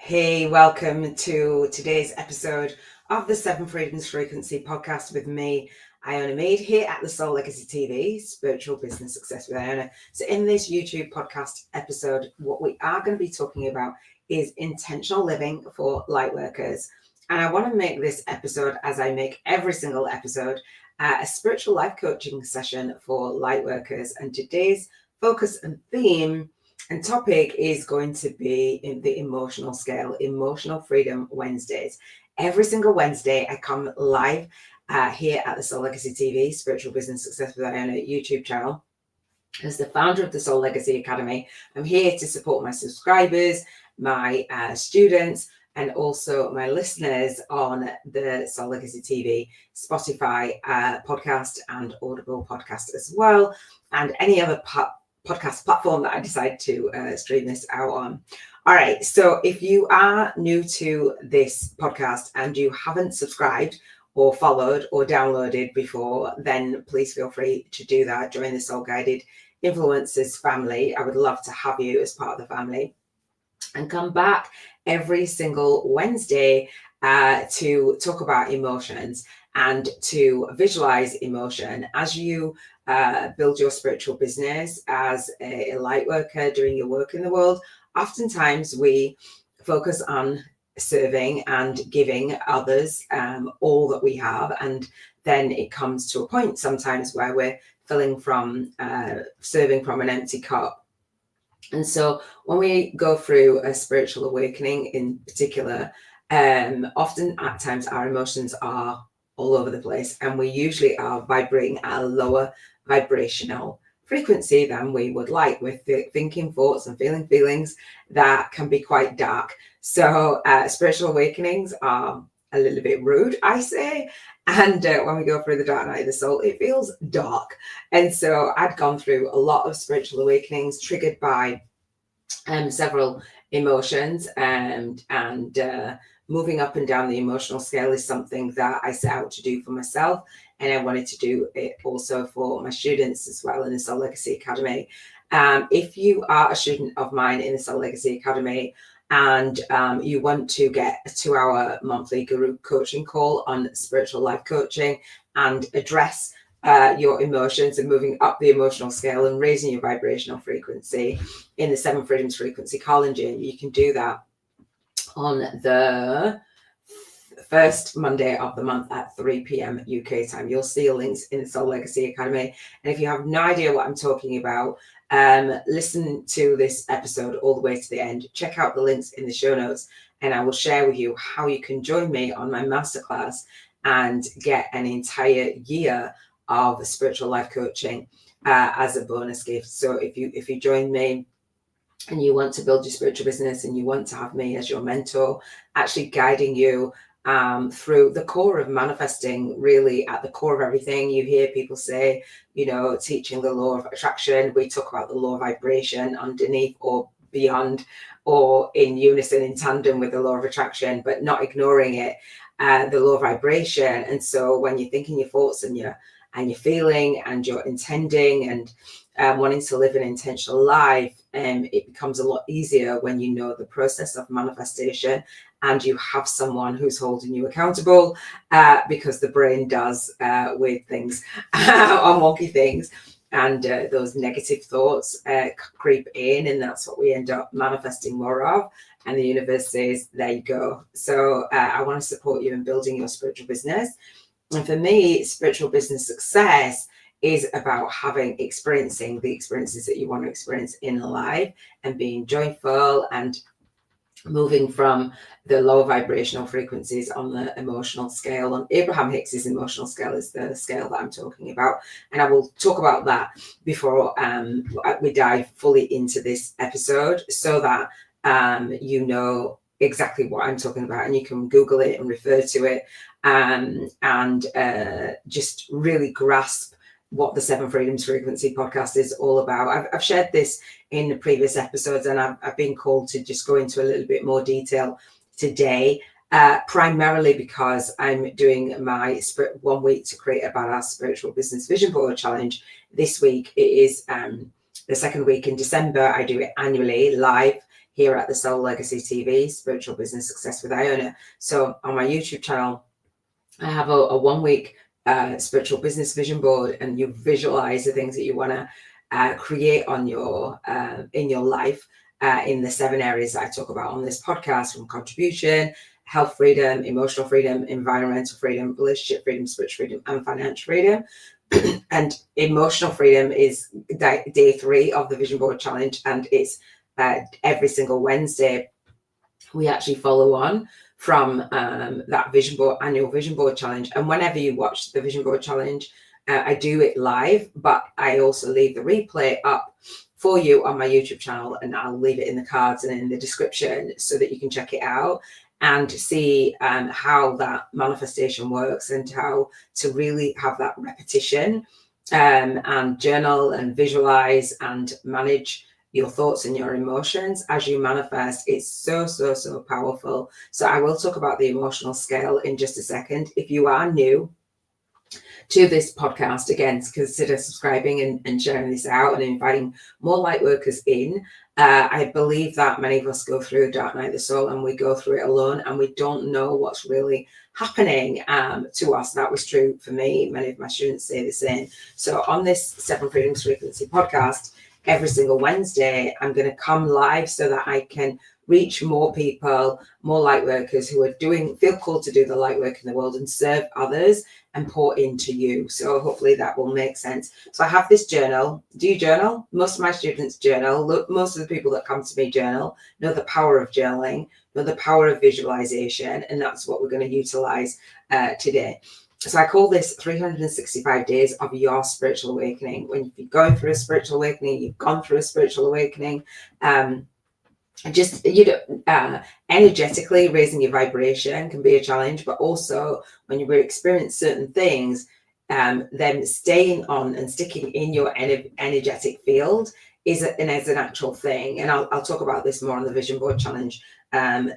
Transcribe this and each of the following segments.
Hey, welcome to today's episode of the Seven Freedoms Frequency podcast with me, Iona, here at the Soul Legacy TV, Spiritual Business Success with Iona. So in this YouTube podcast episode, what we are going to be talking about is intentional living for Lightworkers. And I want to make this episode, as I make every single episode, a spiritual life coaching session for Lightworkers. And today's focus and theme and topic is going to be in the emotional scale, Emotional Freedom Wednesdays. Every single Wednesday, I come live here at the Soul Legacy TV, Spiritual Business Success with Iona YouTube channel. As the founder of the Soul Legacy Academy, I'm here to support my subscribers, my students, and also my listeners on the Soul Legacy TV, Spotify podcast, and Audible podcast as well, and any other podcast platform that I decide to stream this out on. All right, so if you are new to this podcast and you haven't subscribed or followed or downloaded before, then please feel free to do that. Join the Soul Guided Influencers family. I would love to have you as part of the family. And come back every single Wednesday to talk about emotions and to visualize emotion as you build your spiritual business as a light worker doing your work in the world. Oftentimes we focus on serving and giving others all that we have, and then it comes to a point sometimes where we're filling from serving from an empty cup. And so when we go through a spiritual awakening in particular, often at times our emotions are all over the place, and we usually are vibrating at a lower vibrational frequency than we would like, with thinking thoughts and feeling feelings that can be quite dark. So spiritual awakenings are a little bit rude, I say. And when we go through the dark night of the soul, it feels dark. And so I'd gone through a lot of spiritual awakenings triggered by several emotions, and moving up and down the emotional scale is something that I set out to do for myself. And I wanted to do it also for my students as well in the Soul Legacy Academy. If you are a student of mine in the Soul Legacy Academy, and you want to get a 2-hour monthly group coaching call on spiritual life coaching and address your emotions and moving up the emotional scale and raising your vibrational frequency in the Seven Freedoms Frequency calling journey, you can do that on the first Monday of the month at 3 p.m. UK time. You'll see links in the Soul Legacy Academy. And if you have no idea what I'm talking about, listen to this episode all the way to the end. Check out the links in the show notes, and I will share with you how you can join me on my masterclass and get an entire year of spiritual life coaching as a bonus gift. So if you join me and you want to build your spiritual business and you want to have me as your mentor, actually guiding you through the core of manifesting, really at the core of everything. You hear people say, teaching the law of attraction. We talk about the law of vibration underneath or beyond or in unison, in tandem with the law of attraction, but not ignoring it, the law of vibration. And so when you're thinking your thoughts and you're feeling and you're intending and wanting to live an intentional life, it becomes a lot easier when you know the process of manifestation and you have someone who's holding you accountable, because the brain does weird things on wonky things, and those negative thoughts creep in, and that's what we end up manifesting more of. And the universe says, there you go. So I want to support you in building your spiritual business. And for me, spiritual business success is about experiencing the experiences that you want to experience in life and being joyful and moving from the low vibrational frequencies on the emotional scale. On Abraham Hicks's emotional scale is the scale that I'm talking about. And I will talk about that before we dive fully into this episode, so that you know exactly what I'm talking about, and you can Google it and refer to it, and just really grasp what the Seven Freedoms Frequency podcast is all about. I've shared this in the previous episodes, and I've been called to just go into a little bit more detail today, primarily because I'm doing my 1 week to create a badass spiritual business vision board challenge this week. It is the second week in December. I do it annually live here at the Soul Legacy TV, Spiritual Business Success with Iona. So on my YouTube channel, I have a 1 week spiritual business vision board, and you visualize the things that you want to create on your in your life in the 7 areas that I talk about on this podcast, from contribution, health freedom, emotional freedom, environmental freedom, relationship freedom, spiritual freedom, and financial freedom. And emotional freedom is day 3 of the vision board challenge, and it's every single Wednesday we actually follow on from that annual vision board challenge. And whenever you watch the vision board challenge, I do it live, but I also leave the replay up for you on my YouTube channel, and I'll leave it in the cards and in the description so that you can check it out and see how that manifestation works, and how to really have that repetition and journal and visualize and manage your thoughts and your emotions as you manifest. It's so powerful. So I will talk about the emotional scale in just a second. If you are new to this podcast, again, consider subscribing and sharing this out and inviting more light workers in. I believe that many of us go through a dark night of the soul, and we go through it alone, and we don't know what's really happening to us. That was true for me. Many of my students say the same. So on this 7 Freedoms Frequency podcast, every single Wednesday, I'm going to come live so that I can reach more people, more light workers who are feel called to do the light work in the world and serve others and pour into you. So hopefully that will make sense. So I have this journal. Do you journal? Most of my students journal. Most of the people that come to me journal, know the power of journaling, know the power of visualization, and that's what we're going to utilize today. So I call this 365 days of your spiritual awakening. When you're going through a spiritual awakening, you've gone through a spiritual awakening, just energetically raising your vibration can be a challenge, but also when you experience certain things, then staying on and sticking in your energetic field is an actual thing. And I'll talk about this more on the vision board challenge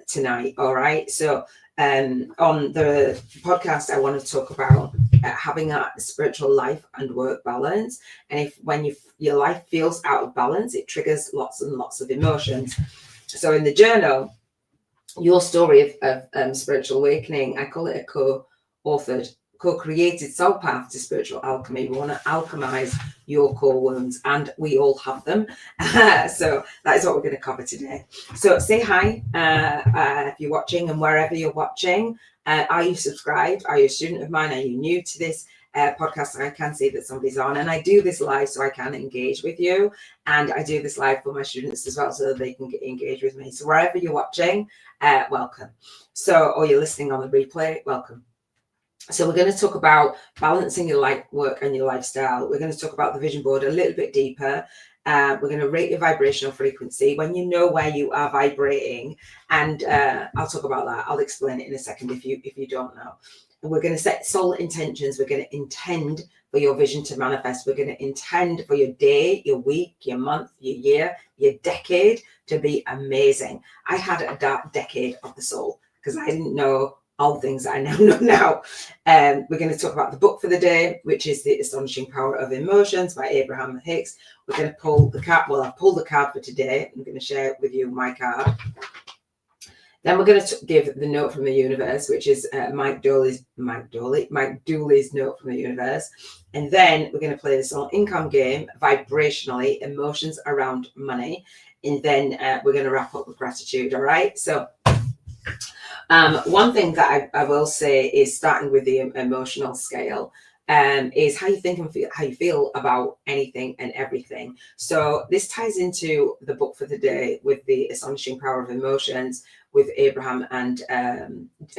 tonight. All right. So on the podcast, I want to talk about having a spiritual life and work balance. And when your life feels out of balance, it triggers lots and lots of emotions. So in the journal, your story of spiritual awakening, I call it a co-authored, co-created soul path to spiritual alchemy. We want to alchemize your core wounds, and we all have them. So that is what we're going to cover today. So say hi if you're watching, and wherever you're watching. Are you subscribed? Are you a student of mine? Are you new to this podcast? I can see that somebody's on, and I do this live so I can engage with you, and I do this live for my students as well so that they can engage with me. So wherever you're watching, welcome. So, or you're listening on the replay, welcome. So we're going to talk about balancing your life work and your lifestyle. We're going to talk about the vision board a little bit deeper. We're going to rate your vibrational frequency when you know where you are vibrating, and I'll talk about that. I'll explain it in a second if you don't know. And we're going to set soul intentions. We're going to intend for your vision to manifest. We're going to intend for your day, your week, your month, your year, your decade to be amazing. I had a dark decade of the soul because I didn't know all things that I now know now. We're going to talk about the book for the day, which is The Astonishing Power of Emotions by Abraham Hicks. We're going to pull the card. Well, I've pulled the card for today. I'm going to share with you my card. Then we're going to give the note from the universe, which is Mike Dooley's note from the universe. And then we're going to play the soul income game, vibrationally, emotions around money. And then we're going to wrap up with gratitude. All right. So one thing that I will say is, starting with the emotional scale, is how you think and how you feel about anything and everything. So this ties into the book for the day with The Astonishing Power of Emotions with Abraham and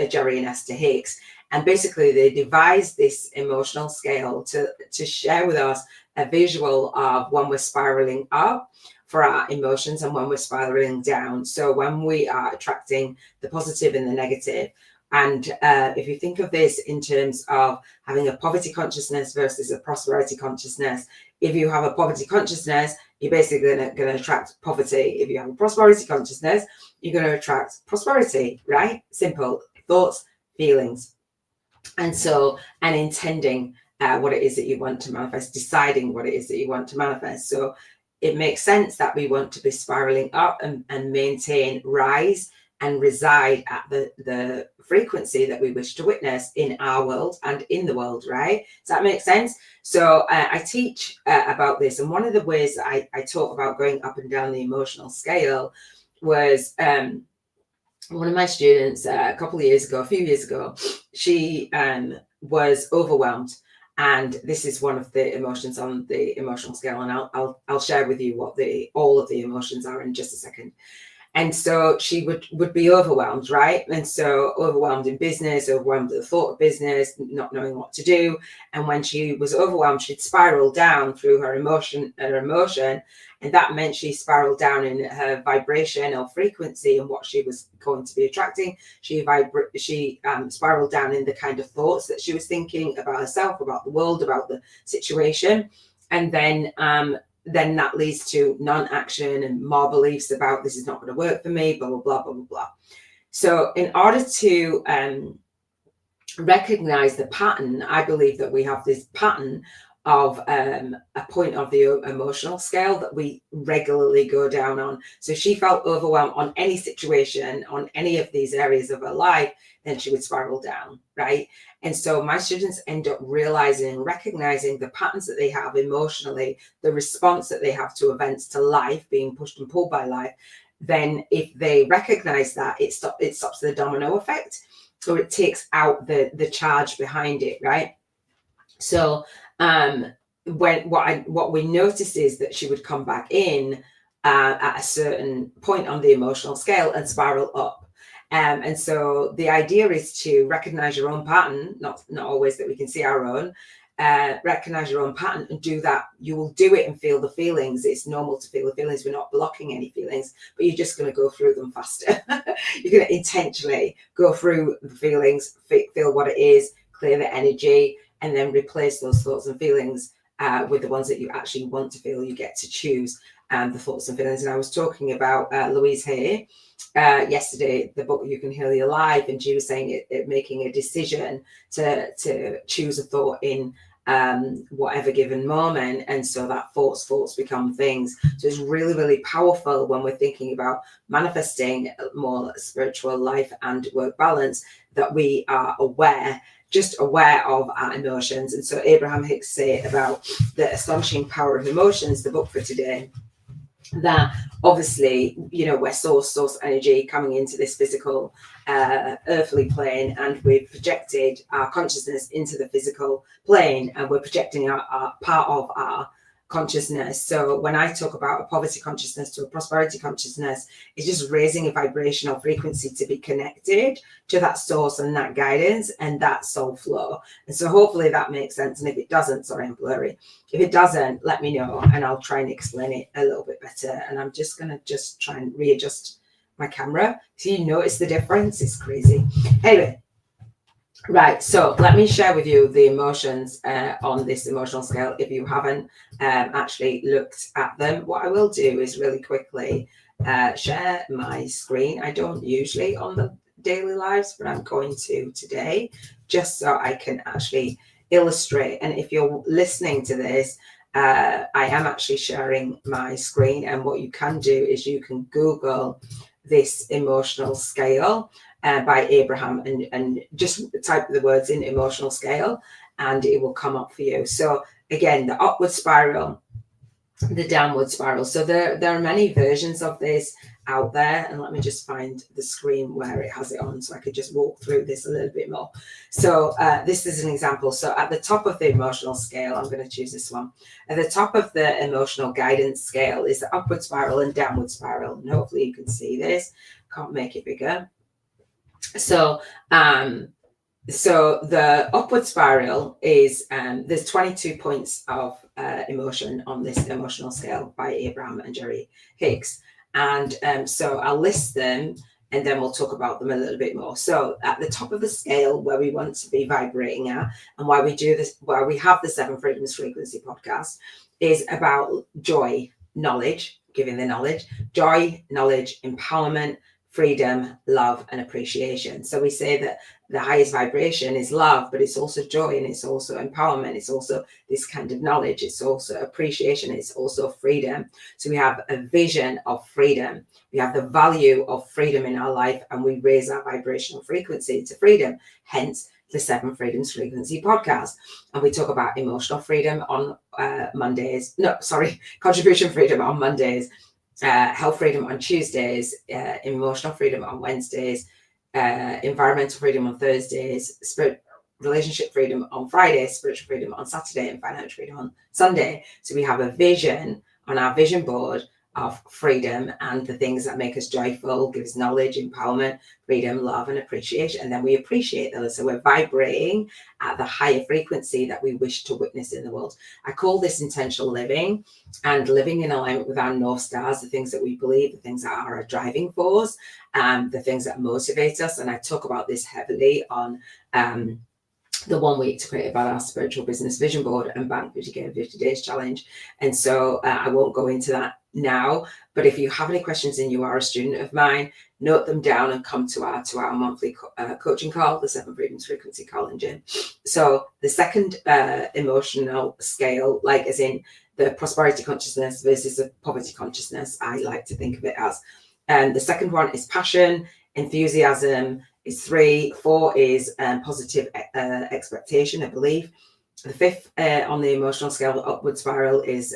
Jerry and Esther Hicks. And basically they devised this emotional scale to share with us a visual of when we're spiraling up for our emotions and when we're spiraling down. So when we are attracting the positive and the negative. And if you think of this in terms of having a poverty consciousness versus a prosperity consciousness, if you have a poverty consciousness, you're basically going to attract poverty. If you have a prosperity consciousness, you're going to attract prosperity, right? Simple thoughts, feelings. And intending what it is that you want to manifest, deciding what it is that you want to manifest. So it makes sense that we want to be spiraling up and maintain rise and reside at the frequency that we wish to witness in our world and in the world, right? Does that make sense? So I teach about this, and one of the ways that I talk about going up and down the emotional scale was one of my students a few years ago, she was overwhelmed. And this is one of the emotions on the emotional scale, and I'll share with you what all of the emotions are in just a second. And so she would be overwhelmed, right? And so overwhelmed in business, overwhelmed at the thought of business, not knowing what to do. And when she was overwhelmed, she'd spiral down through her emotion. And that meant she spiraled down in her vibration or frequency and what she was going to be attracting. She spiraled down in the kind of thoughts that she was thinking about herself, about the world, about the situation. And then that leads to non-action and more beliefs about this is not going to work for me, blah, blah, blah, blah, blah, blah. So in order to recognize the pattern, I believe that we have this pattern of a point of the emotional scale that we regularly go down on. So if she felt overwhelmed on any situation, on any of these areas of her life, then she would spiral down, right? And so my students end up recognizing the patterns that they have emotionally, the response that they have to events, to life, being pushed and pulled by life. Then if they recognize that, it stops the domino effect, or it takes out the charge behind it, right? So what we noticed is that she would come back in at a certain point on the emotional scale and spiral up. And so the idea is to recognize your own pattern, not always that we can see our own, recognize your own pattern and do that. You will do it and feel the feelings. It's normal to feel the feelings. We're not blocking any feelings, but you're just going to go through them faster. You're going to intentionally go through the feelings, feel what it is, clear the energy, and then replace those thoughts and feelings with the ones that you actually want to feel. You get to choose the thoughts and feelings. And I was talking about Louise Hay yesterday, the book You Can Heal Your Life, and she was saying it making a decision to choose a thought in whatever given moment, and so that thoughts become things. So it's really, really powerful when we're thinking about manifesting more spiritual life and work balance, that we are just aware of our emotions. And so Abraham Hicks say about the astonishing power of emotions, the book for today, that obviously, we're source energy coming into this physical earthly plane, and we've projected our consciousness into the physical plane, and we're projecting our part of our consciousness. So when I talk about a poverty consciousness to a prosperity consciousness, it's just raising a vibrational frequency to be connected to that source and that guidance and that soul flow. And so hopefully that makes sense. And if it doesn't, sorry, I'm blurry. If it doesn't, let me know and I'll try and explain it a little bit better. And I'm just going to try and readjust my camera so you notice the difference. It's crazy. Anyway. Right, so let me share with you the emotions on this emotional scale if you haven't actually looked at them. What I will do is really quickly share my screen. I don't usually on the daily lives, but I'm going to today just so I can actually illustrate. And if you're listening to this, I am actually sharing my screen, and what you can do is you can Google this emotional scale by Abraham and just type the words in emotional scale and it will come up for you. So again, the upward spiral, the downward spiral. So there are many versions of this out there, and let me just find the screen where it has it on so I could just walk through this a little bit more. So this is an example. So at the top of the emotional scale, I'm going to choose this one. At the top of the emotional guidance scale is the upward spiral and downward spiral, and hopefully you can see this. Can't make it bigger. So the upward spiral is there's 22 points of emotion on this emotional scale by Abraham and Jerry Hicks, and so I'll list them and then we'll talk about them a little bit more. So at the top of the scale, where we want to be vibrating at, and why we do this, why we have the 7 Freedoms Frequency podcast, is about joy, knowledge, giving the knowledge, joy, knowledge, empowerment, freedom, love, and appreciation. So we say that the highest vibration is love, but it's also joy, and it's also empowerment. It's also this kind of knowledge. It's also appreciation. It's also freedom. So we have a vision of freedom. We have the value of freedom in our life, and we raise our vibrational frequency to freedom. Hence the 7 Freedoms Frequency podcast. And we talk about emotional freedom on Mondays. No, sorry, contribution freedom on Mondays. Health freedom on Tuesdays, emotional freedom on Wednesdays, environmental freedom on Thursdays, relationship freedom on Friday, spiritual freedom on Saturday, and financial freedom on Sunday. So we have a vision on our vision board of freedom and the things that make us joyful, give us knowledge, empowerment, freedom, love, and appreciation. And then we appreciate those. So we're vibrating at the higher frequency that we wish to witness in the world. I call this intentional living, and living in alignment with our North Stars, the things that we believe, the things that are a driving force, the things that motivate us. And I talk about this heavily on the 1 week to create about our spiritual business vision board and Bank 50K in 50 days challenge. And so I won't go into that now, but if you have any questions and you are a student of mine, note them down and come to our monthly coaching call, the 7 Freedoms Frequency call in gym. So the second emotional scale, like as in the prosperity consciousness versus the poverty consciousness, I like to think of it as. The second one is passion, enthusiasm is 3, 4 is positive expectation, a belief. The 5th on the emotional scale, the upward spiral, is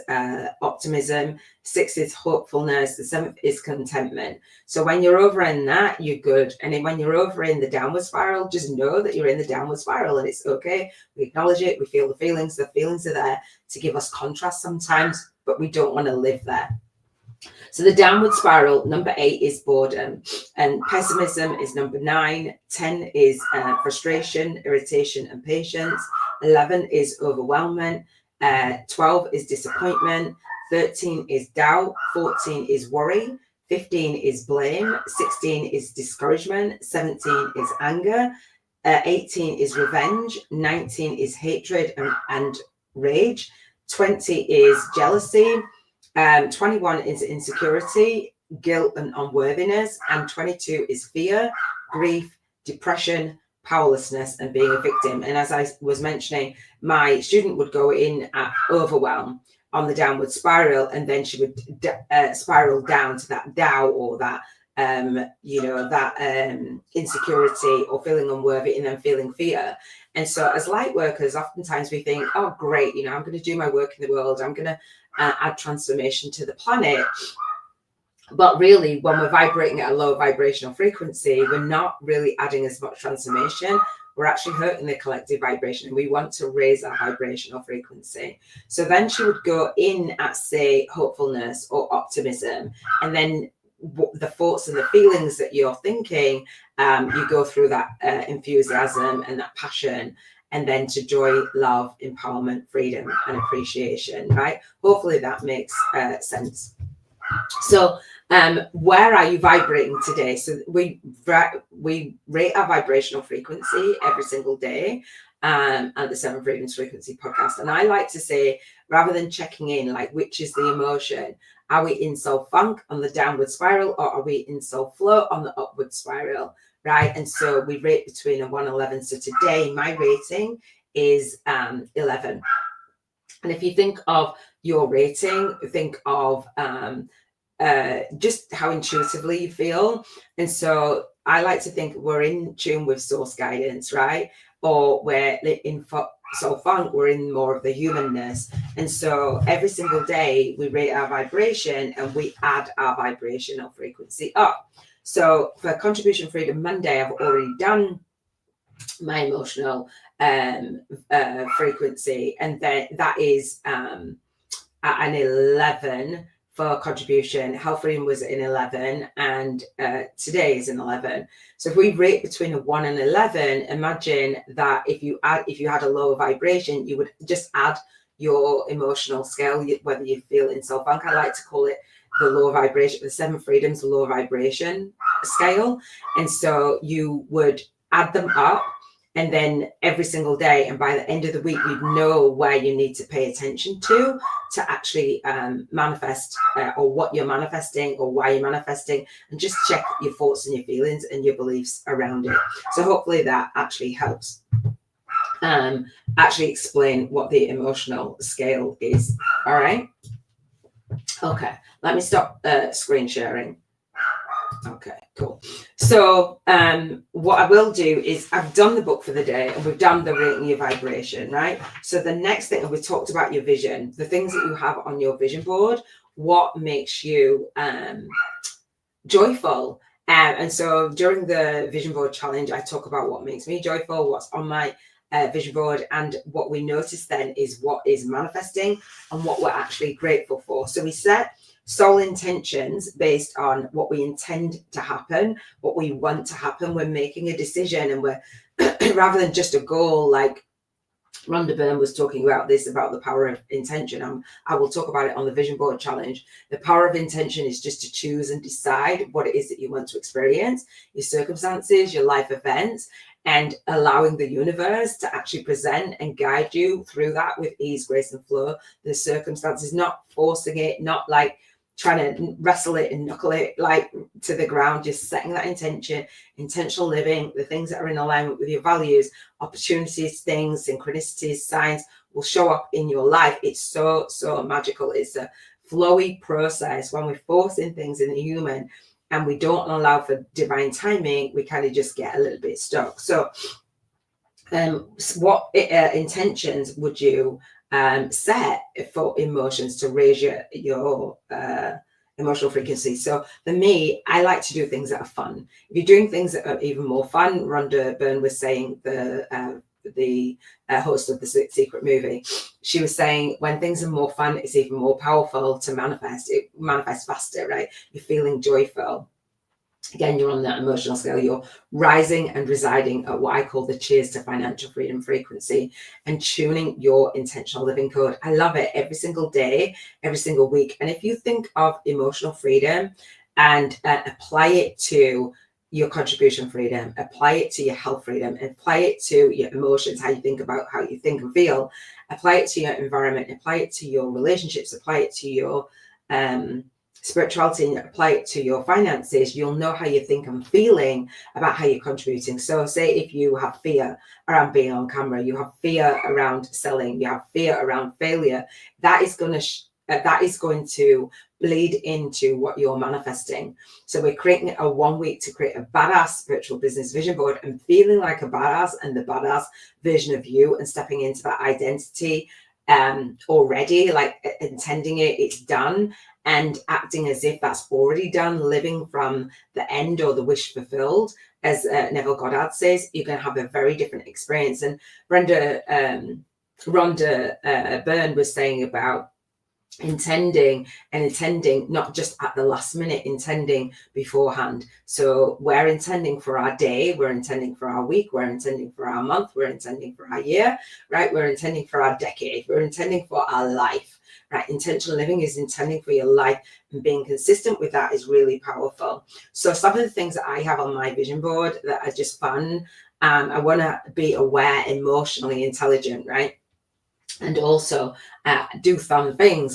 optimism. 6 is hopefulness. The 7th is contentment. So when you're over in that, you're good. And then when you're over in the downward spiral, just know that you're in the downward spiral and it's okay. We acknowledge it. We feel the feelings. The feelings are there to give us contrast sometimes, but we don't want to live there. So the downward spiral, number 8 is boredom, and pessimism is number 9. 10 is frustration, irritation, and patience. 11 is overwhelmment. 12 is disappointment. 13 is doubt. 14 is worry. 15 is blame. 16 is discouragement. 17 is anger. 18 is revenge. 19 is hatred and rage. 20 is jealousy. 21 is insecurity, guilt, and unworthiness. And 22 is fear, grief, depression, powerlessness, and being a victim. And as I was mentioning, my student would go in at overwhelm on the downward spiral, and then she would spiral down to that doubt or that insecurity or feeling unworthy, and then feeling fear. And so as light workers, oftentimes we think, oh great, I'm going to do my work in the world, I'm going to add transformation to the planet. But really, when we're vibrating at a low vibrational frequency, we're not really adding as much transformation. We're actually hurting the collective vibration, and we want to raise our vibrational frequency. So then she would go in at, say, hopefulness or optimism, and then the thoughts and the feelings that you're thinking, you go through that enthusiasm and that passion, and then to joy, love, empowerment, freedom, and appreciation, right? Hopefully that makes sense. So where are you vibrating today? So we rate our vibrational frequency every single day at the 7 Freedoms Frequency podcast. And I like to say, rather than checking in, like, which is the emotion, are we in soul funk on the downward spiral, or are we in soul flow on the upward spiral, right? And so we rate between a 1 and 11. So today my rating is 11. And if you think of your rating, think of just how intuitively you feel. And so I like to think we're in tune with source guidance, right? Or we're in soul funk, we're in more of the humanness. And so every single day we rate our vibration and we add our vibrational frequency up. So for Contribution Freedom Monday, I've already done my emotional frequency, and then that is at an 11 for contribution. Health freedom was in 11, and today is in 11. So if we rate between a 1 and 11, imagine that if you had a lower vibration, you would just add your emotional scale, whether you feel in soul funk. I like to call it the lower vibration, the 7 freedoms, the lower vibration scale. And so you would add them up, And then every single day, and by the end of the week, you'd know where you need to pay attention to actually manifest, or what you're manifesting or why you're manifesting, and just check your thoughts and your feelings and your beliefs around it. So hopefully that actually helps actually explain what the emotional scale is. All right. Okay, let me stop screen sharing. Okay, cool. So what I will do is I've done the book for the day, and we've done the rating your vibration, right? So the next thing, and we talked about your vision, the things that you have on your vision board, what makes you joyful. And so during the vision board challenge, I talk about what makes me joyful, what's on my vision board, and what we notice then is what is manifesting and what we're actually grateful for. So we set soul intentions based on what we intend to happen, what we want to happen. We're making a decision, and we're rather than just a goal, like Rhonda Byrne was talking about this, about the power of intention. I will talk about it on the vision board challenge. The power of intention is just to choose and decide what it is that you want to experience, your circumstances, your life events, and allowing the universe to actually present and guide you through that with ease, grace, and flow. The circumstances, not forcing it, not like trying to wrestle it and knuckle it like to the ground, just setting that intention, intentional living, the things that are in alignment with your values, opportunities, things, synchronicities, signs will show up in your life. It's so magical. It's a flowy process. When we're forcing things in the human and we don't allow for divine timing, we kind of just get a little bit stuck. So what intentions would you set for emotions to raise your emotional frequency? So for me, I like to do things that are fun. If you're doing things that are even more fun, Rhonda Byrne was saying, the host of the Secret movie, she was saying when things are more fun, it's even more powerful to manifest. It manifests faster, right? You're feeling joyful. Again, you're on that emotional scale. You're rising and residing at what I call the cheers to financial freedom frequency, and tuning your intentional living code. I love it every single day, every single week. And if you think of emotional freedom and apply it to your contribution freedom, apply it to your health freedom, apply it to your emotions, how you think about how you think and feel, apply it to your environment, apply it to your relationships, apply it to your spirituality, and apply it to your finances, you'll know how you think and feeling about how you're contributing. So say if you have fear around being on camera, you have fear around selling, you have fear around failure, that is going to bleed into what you're manifesting. So we're creating a 1 week to create a badass spiritual business vision board, and feeling like a badass and the badass version of you, and stepping into that identity already, like intending it, it's done, and acting as if that's already done, living from the end or the wish fulfilled, as Neville Goddard says, you're going to have a very different experience. And Rhonda Byrne was saying about intending not just at the last minute, intending beforehand. So we're intending for our day, we're intending for our week, we're intending for our month, we're intending for our year, right? We're intending for our decade, we're intending for our life, right? Intentional living is intending for your life, and being consistent with that is really powerful. So some of the things that I have on my vision board that are just fun, I want to be aware, emotionally intelligent, right? And also do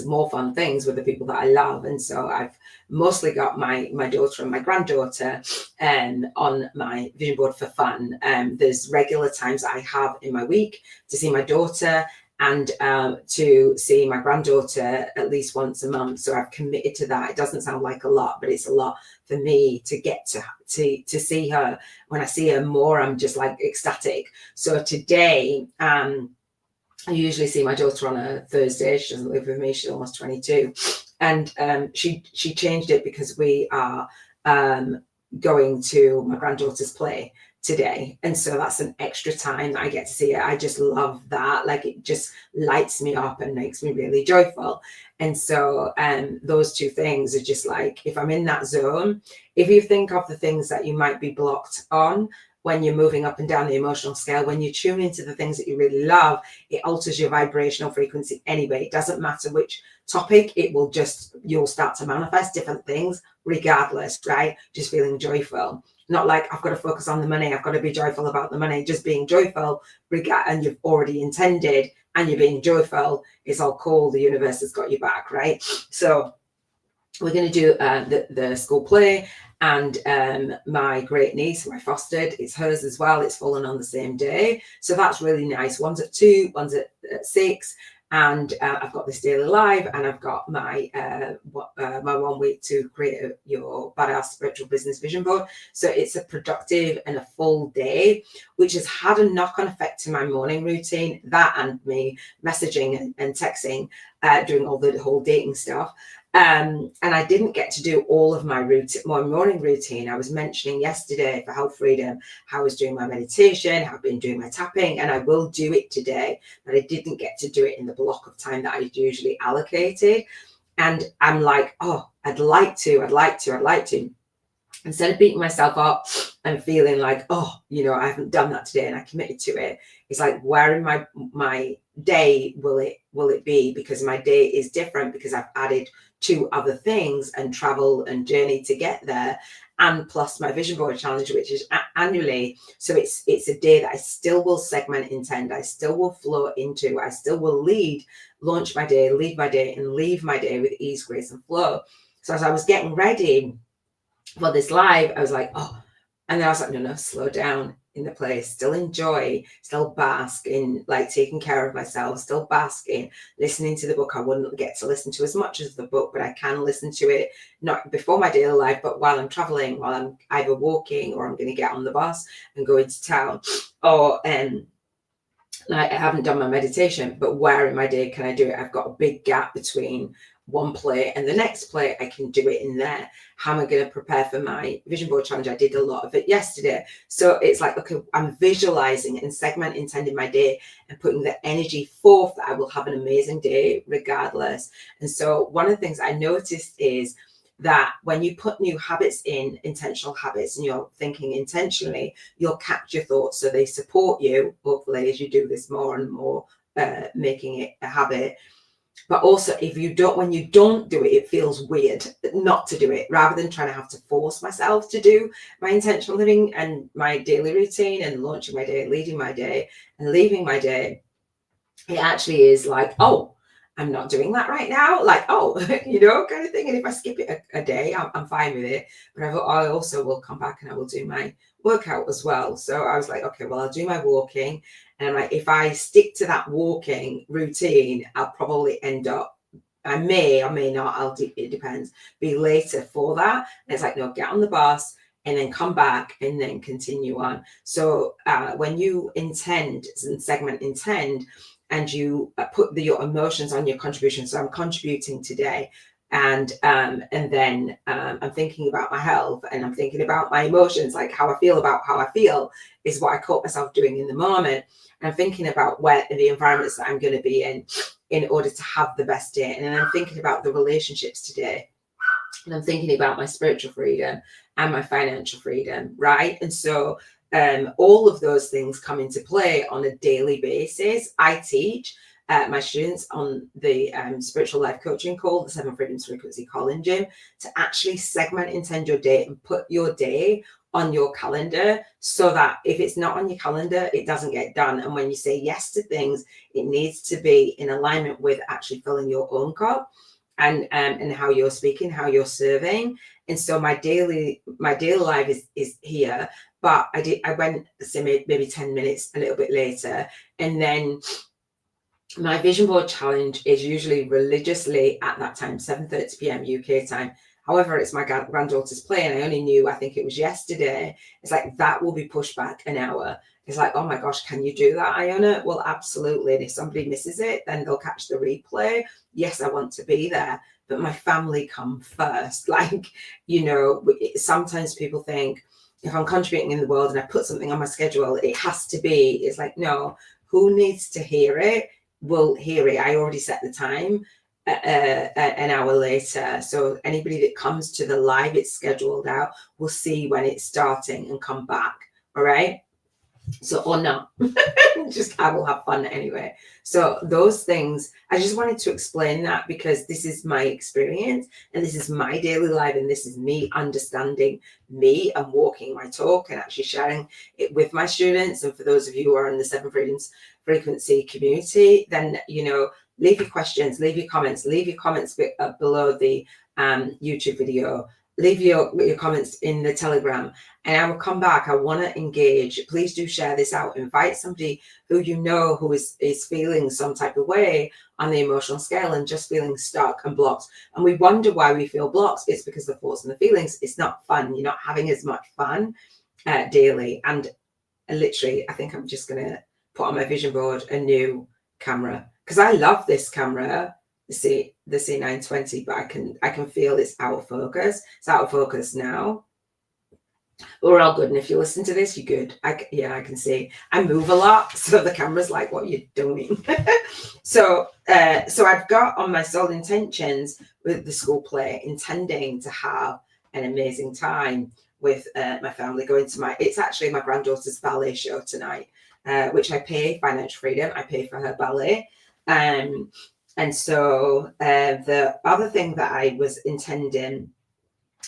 more fun things with the people that I love. And so I've mostly got my daughter and my granddaughter on my vision board for fun. There's regular times I have in my week to see my daughter and to see my granddaughter at least once a month. So I've committed to that. It doesn't sound like a lot, but it's a lot for me to get to see her. When I see her more, I'm just like ecstatic. So today, I usually see my daughter on a Thursday. She doesn't live with me. She's almost 22. And she changed it because we are going to my granddaughter's play today. And so that's an extra time that I get to see it. I just love that. Like, it just lights me up and makes me really joyful. And so those two things are just like, if I'm in that zone, if you think of the things that you might be blocked on, when you're moving up and down the emotional scale, when you tune into the things that you really love, it alters your vibrational frequency anyway. It doesn't matter which topic, you'll start to manifest different things regardless, right? Just feeling joyful. Not like I've got to focus on the money, I've got to be joyful about the money, just being joyful, and you've already intended, and you're being joyful, it's all cool, the universe has got your back, right? So we're going to do the school play, and my great niece who I fostered, it's hers as well, it's fallen on the same day, so that's really nice. One's at 2, one's at 6, and I've got this daily live, and I've got my my 1 week to create your badass spiritual business vision board. So it's a productive and a full day, which has had a knock-on effect to my morning routine, that and me messaging and texting, doing all the whole dating stuff. And I didn't get to do all of my morning routine. I was mentioning yesterday for Health Freedom how I was doing my meditation, how I've been doing my tapping, and I will do it today, but I didn't get to do it in the block of time that I usually allocated. And I'm like, oh, I'd like to. Instead of beating myself up and feeling like, oh, I haven't done that today and I committed to it, it's like, where in my day will it be? Because my day is different, because I've added 2 other things and travel and journey to get there, and plus my vision board challenge, which is annually. So it's a day that I still will segment intend, I still will flow into, I still will launch my day, lead my day, and leave my day with ease, grace, and flow. So as I was getting ready for this live, I was like, oh, and then I was like, no, slow down in the place, still enjoy, still bask in like taking care of myself, still bask in listening to the book. I wouldn't get to listen to as much as the book, but I can listen to it, not before my daily life, but while I'm traveling, while I'm either walking or I'm going to get on the bus and go into town, or like I haven't done my meditation, but where in my day can I do it? I've got a big gap between one play and the next play. I can do it in there. How am I going to prepare for my vision board challenge? I did a lot of it yesterday. So it's like, okay, I'm visualizing and segment intending my day and putting the energy forth that I will have an amazing day regardless. And so one of the things I noticed is that when you put new habits in, intentional habits, and you're thinking intentionally, you'll catch your thoughts so they support you, hopefully, as you do this more and more, making it a habit. But also, when you don't do it, it feels weird not to do it, rather than trying to have to force myself to do my intentional living and my daily routine and launching my day, leading my day, and leaving my day. It actually is like, oh, I'm not doing that right now, like, oh, kind of thing. And if I skip it a day, I'm fine with it. But I also will come back and I will do my workout as well. So I was like, okay, well, I'll do my walking. And like, if I stick to that walking routine, I'll probably end up, I may or may not, it depends, be later for that. And it's like, no, get on the bus and then come back and then continue on. So when you intend and segment intend, and you put your emotions on your contribution. So I'm contributing today, and then I'm thinking about my health, and I'm thinking about my emotions, like how I feel about how I feel is what I caught myself doing in the moment. And I'm thinking about where the environments that I'm going to be in order to have the best day. And then I'm thinking about the relationships today. And I'm thinking about my spiritual freedom and my financial freedom, right? And so all of those things come into play on a daily basis. I teach my students on the spiritual life coaching call, the 7 Freedoms Frequency Calling Gym, to actually segment intend your day and put your day on your calendar, so that if it's not on your calendar, it doesn't get done. And when you say yes to things, it needs to be in alignment with actually filling your own cup and how you're speaking, how you're serving. And so my daily life is here. But I went, say, maybe 10 minutes a little bit later. And then my vision board challenge is usually religiously at that time, 7:30 p.m. UK time. However, it's my granddaughter's play, and I only knew, I think it was yesterday. It's like, that will be pushed back an hour. It's like, oh my gosh, can you do that, Iona? Well, absolutely. And if somebody misses it, then they'll catch the replay. Yes, I want to be there, but my family come first. Like, sometimes people think, if I'm contributing in the world and I put something on my schedule, it has to be. It's like, no, who needs to hear it will hear it. I already set the time an hour later. So anybody that comes to the live, it's scheduled out, will see when it's starting and come back All right. So, or not, just I will have fun anyway. So those things, I just wanted to explain that because this is my experience and this is my daily life and this is me understanding me and walking my talk and actually sharing it with my students. And for those of you who are in the Seven Freedoms Frequency community, then, you know, leave your questions, leave your comments below the YouTube video. Leave your comments in the Telegram and I will come back. I want to engage. Please do share this out. Invite somebody who you know who is feeling some type of way on the emotional scale and just feeling stuck and blocked. And we wonder why we feel blocked. It's because the thoughts and the feelings, it's not fun. You're not having as much fun daily. And literally, I think I'm just going to put on my vision board a new camera because I love this camera. The C920, but I can feel it's out of focus. It's out of focus now. But we're all good, and if you listen to this, you're good. I can see. I move a lot, so the camera's like, "What are you doing?" So I've got on my soul intentions with the school play, intending to have an amazing time with my family. Going to it's actually my granddaughter's ballet show tonight, which I pay financial freedom. I pay for her ballet. And so the other thing that I was intending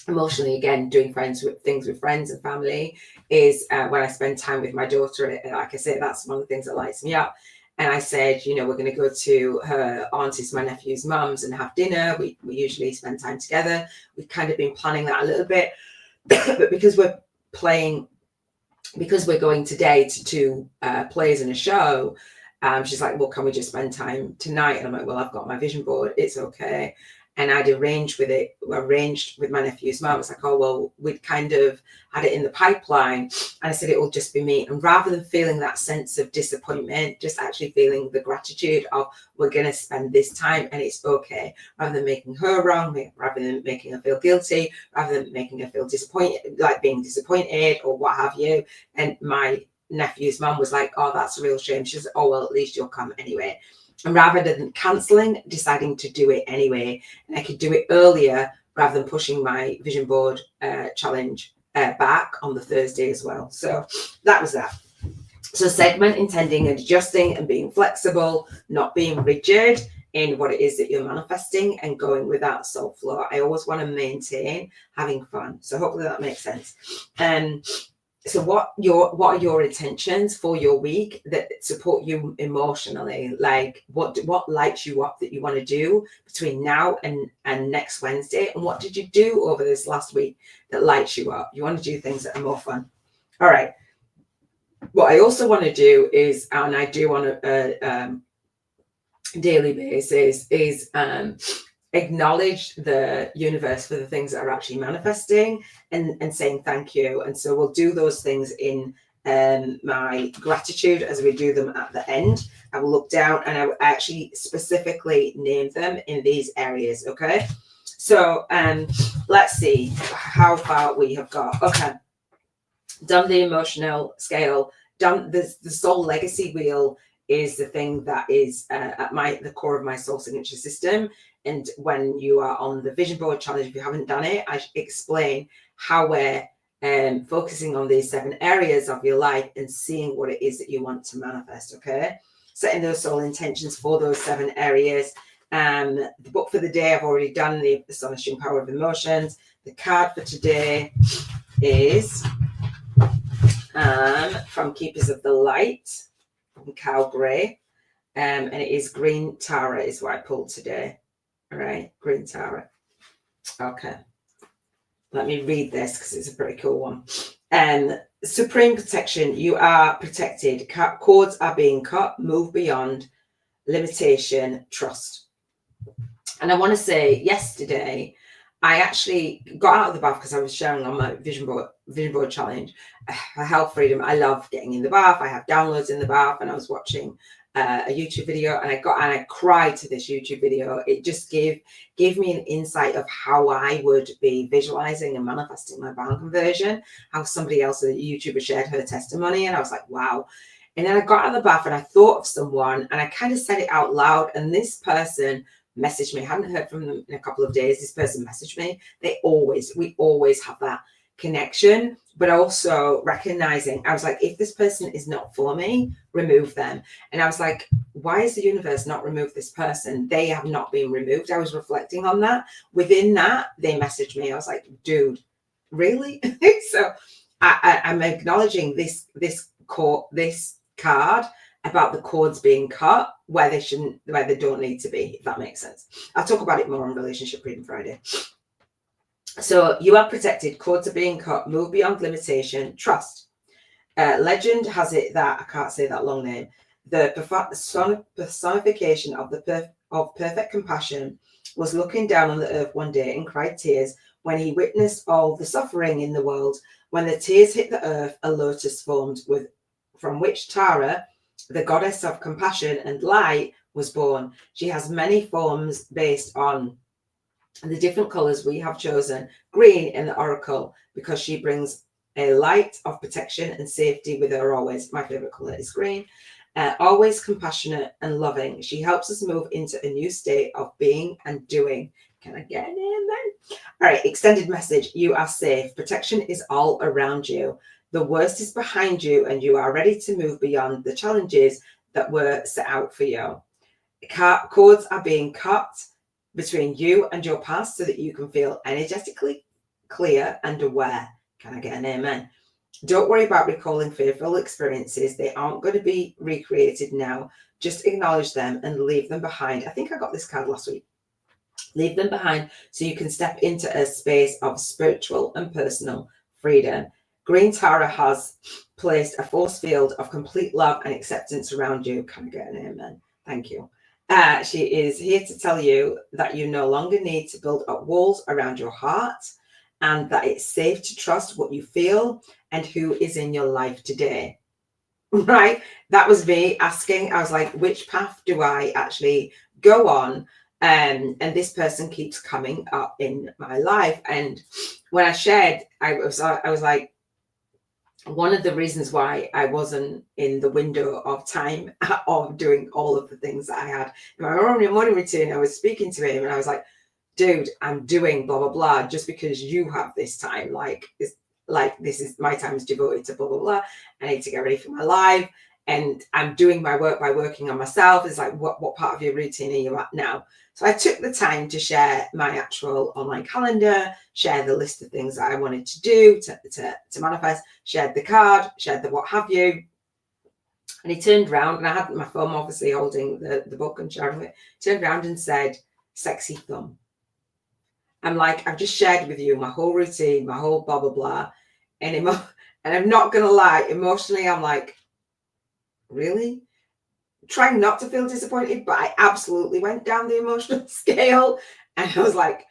emotionally, again, doing things with friends and family, is when I spend time with my daughter. Like I said, that's one of the things that lights me up. And I said, you know, we're going to go to her auntie's, my nephew's mum's, and have dinner. We usually spend time together. We've kind of been planning that a little bit, but because we're going today to two plays and a show. She's like, well, can we just spend time tonight? And I'm like, well, I've got my vision board. It's okay. And I'd arranged with my nephew's mum. It's like, oh, well, we'd kind of had it in the pipeline. And I said, it will just be me. And rather than feeling that sense of disappointment, just actually feeling the gratitude of we're going to spend this time and it's okay. Rather than making her wrong, rather than making her feel guilty, rather than making her feel disappointed, like being disappointed or what have you. And my nephew's mum was like, oh, that's a real shame. She said, oh, well, at least you'll come anyway. And rather than cancelling, deciding to do it anyway. And I could do it earlier rather than pushing my vision board challenge back on the Thursday as well. So that was that. So segment, intending and adjusting and being flexible, not being rigid in what it is that you're manifesting and going with that soul flow. I always want to maintain having fun. So hopefully that makes sense. So what are your intentions for your week that support you emotionally? Like what lights you up that you want to do between now and next Wednesday? And what did you do over this last week that lights you up? You want to do things that are more fun. All right. What I also want to do is, and I do on a daily basis, is acknowledge the universe for the things that are actually manifesting and saying thank you. And so we'll do those things in my gratitude as we do them at the end. I will look down and I will actually specifically name them in these areas. Okay. So let's see how far we have got. Okay. Done the emotional scale, done the soul legacy wheel is the thing that is at the core of my soul signature system. And when you are on the vision board challenge, if you haven't done it, I explain how we're focusing on these 7 areas of your life and seeing what it is that you want to manifest. Okay, setting those soul intentions for those 7 areas. The book for the day, I've already done the Astonishing Power of Emotions. The card for today is from Keepers of the Light, from Cal Gray, and it is Green Tara is what I pulled today. All right, Green Tara. Okay, let me read this because it's a pretty cool one. Supreme protection. You are protected. Cords are being cut. Move beyond limitation. Trust. And I want to say, yesterday, I actually got out of the bath because I was sharing on my vision board challenge. Health freedom. I love getting in the bath. I have downloads in the bath, and I was watching a YouTube video, and I cried to this YouTube video. It just gave me an insight of how I would be visualizing and manifesting my barn conversion. How somebody else, a YouTuber, shared her testimony, and I was like, wow. And then I got out of the bath and I thought of someone, and I kind of said it out loud. And this person messaged me. I hadn't heard from them in a couple of days. This person messaged me. We always have that connection, but also recognizing, I was like, if this person is not for me, remove them. And I was like, why is the universe not removed this person? They have not been removed. I was reflecting on that. Within that, they messaged me. I was like, dude, really? So I'm acknowledging this card about the cords being cut where they don't need to be, if that makes sense. I'll talk about it more on Relationship Freedom Friday. So you are protected, cords are being cut, move beyond limitation, trust. Legend has it that, I can't say that long name, the personification of perfect compassion was looking down on the earth one day and cried tears when he witnessed all the suffering in the world. When the tears hit the earth, a lotus formed from which Tara, the goddess of compassion and light, was born. She has many forms based on the different colors we have chosen. Green in the oracle, because she brings a light of protection and safety with her always. My favorite color is green. Always compassionate and loving. She helps us move into a new state of being and doing. Can I get an amen? All right, extended message. You are safe. Protection is all around you. The worst is behind you, and you are ready to move beyond the challenges that were set out for you. Cords are being cut between you and your past so that you can feel energetically clear and aware. Can I get an amen? Don't worry about recalling fearful experiences. They aren't going to be recreated now. Just acknowledge them and leave them behind. I think I got this card last week. Leave them behind so you can step into a space of spiritual and personal freedom. Green Tara has placed a force field of complete love and acceptance around you. Can I get an amen? Thank you. She is here to tell you that you no longer need to build up walls around your heart, and that it's safe to trust what you feel and who is in your life today. Right? That was me asking. I was like, which path do I actually go on? And this person keeps coming up in my life. And when I shared, I was like, one of the reasons why I wasn't in the window of time of doing all of the things that I had in my morning routine, I was speaking to him and I was like, dude, I'm doing blah, blah, blah, just because you have this time. This is my time is devoted to blah, blah, blah. I need to get ready for my life. And I'm doing my work by working on myself. It's like, what part of your routine are you at now? So I took the time to share my actual online calendar, share the list of things that I wanted to do to manifest, shared the card, shared the what have you. And he turned around, and I had my phone obviously holding the book and sharing it, turned around and said, sexy thumb. I'm like, I've just shared with you my whole routine, my whole blah, blah, blah. And I'm not going to lie, emotionally, I'm like, really? Trying not to feel disappointed, but I absolutely went down the emotional scale. And I was like,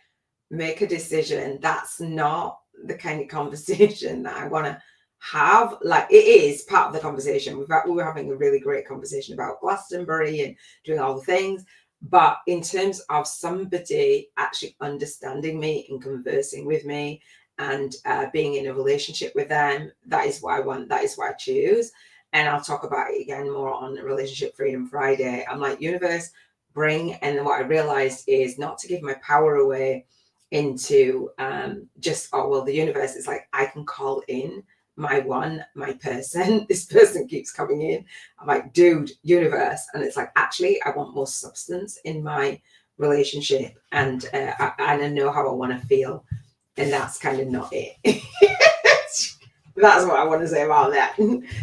make a decision. That's not the kind of conversation that I want to have. Like, it is part of the conversation. We were having a really great conversation about Glastonbury and doing all the things. But in terms of somebody actually understanding me and conversing with me and being in a relationship with them, that is what I want. That is what I choose. And I'll talk about it again more on Relationship Freedom Friday. I'm like, universe, bring. And then what I realized is not to give my power away into the universe is like, I can call in my person. This person keeps coming in. I'm like, dude, universe. And it's like, actually, I want more substance in my relationship. And I know how I want to feel. And that's kind of not it. That's what I want to say about that.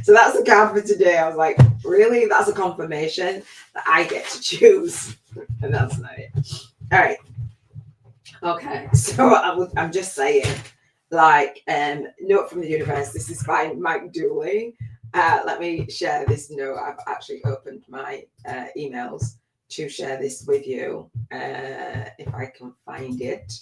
So that's the card for today. I was like, really? That's a confirmation that I get to choose. And that's not it. All right. Okay. So I'm just saying, note from the universe. This is by Mike Dooley. Let me share this note. I've actually opened my emails to share this with you. If I can find it.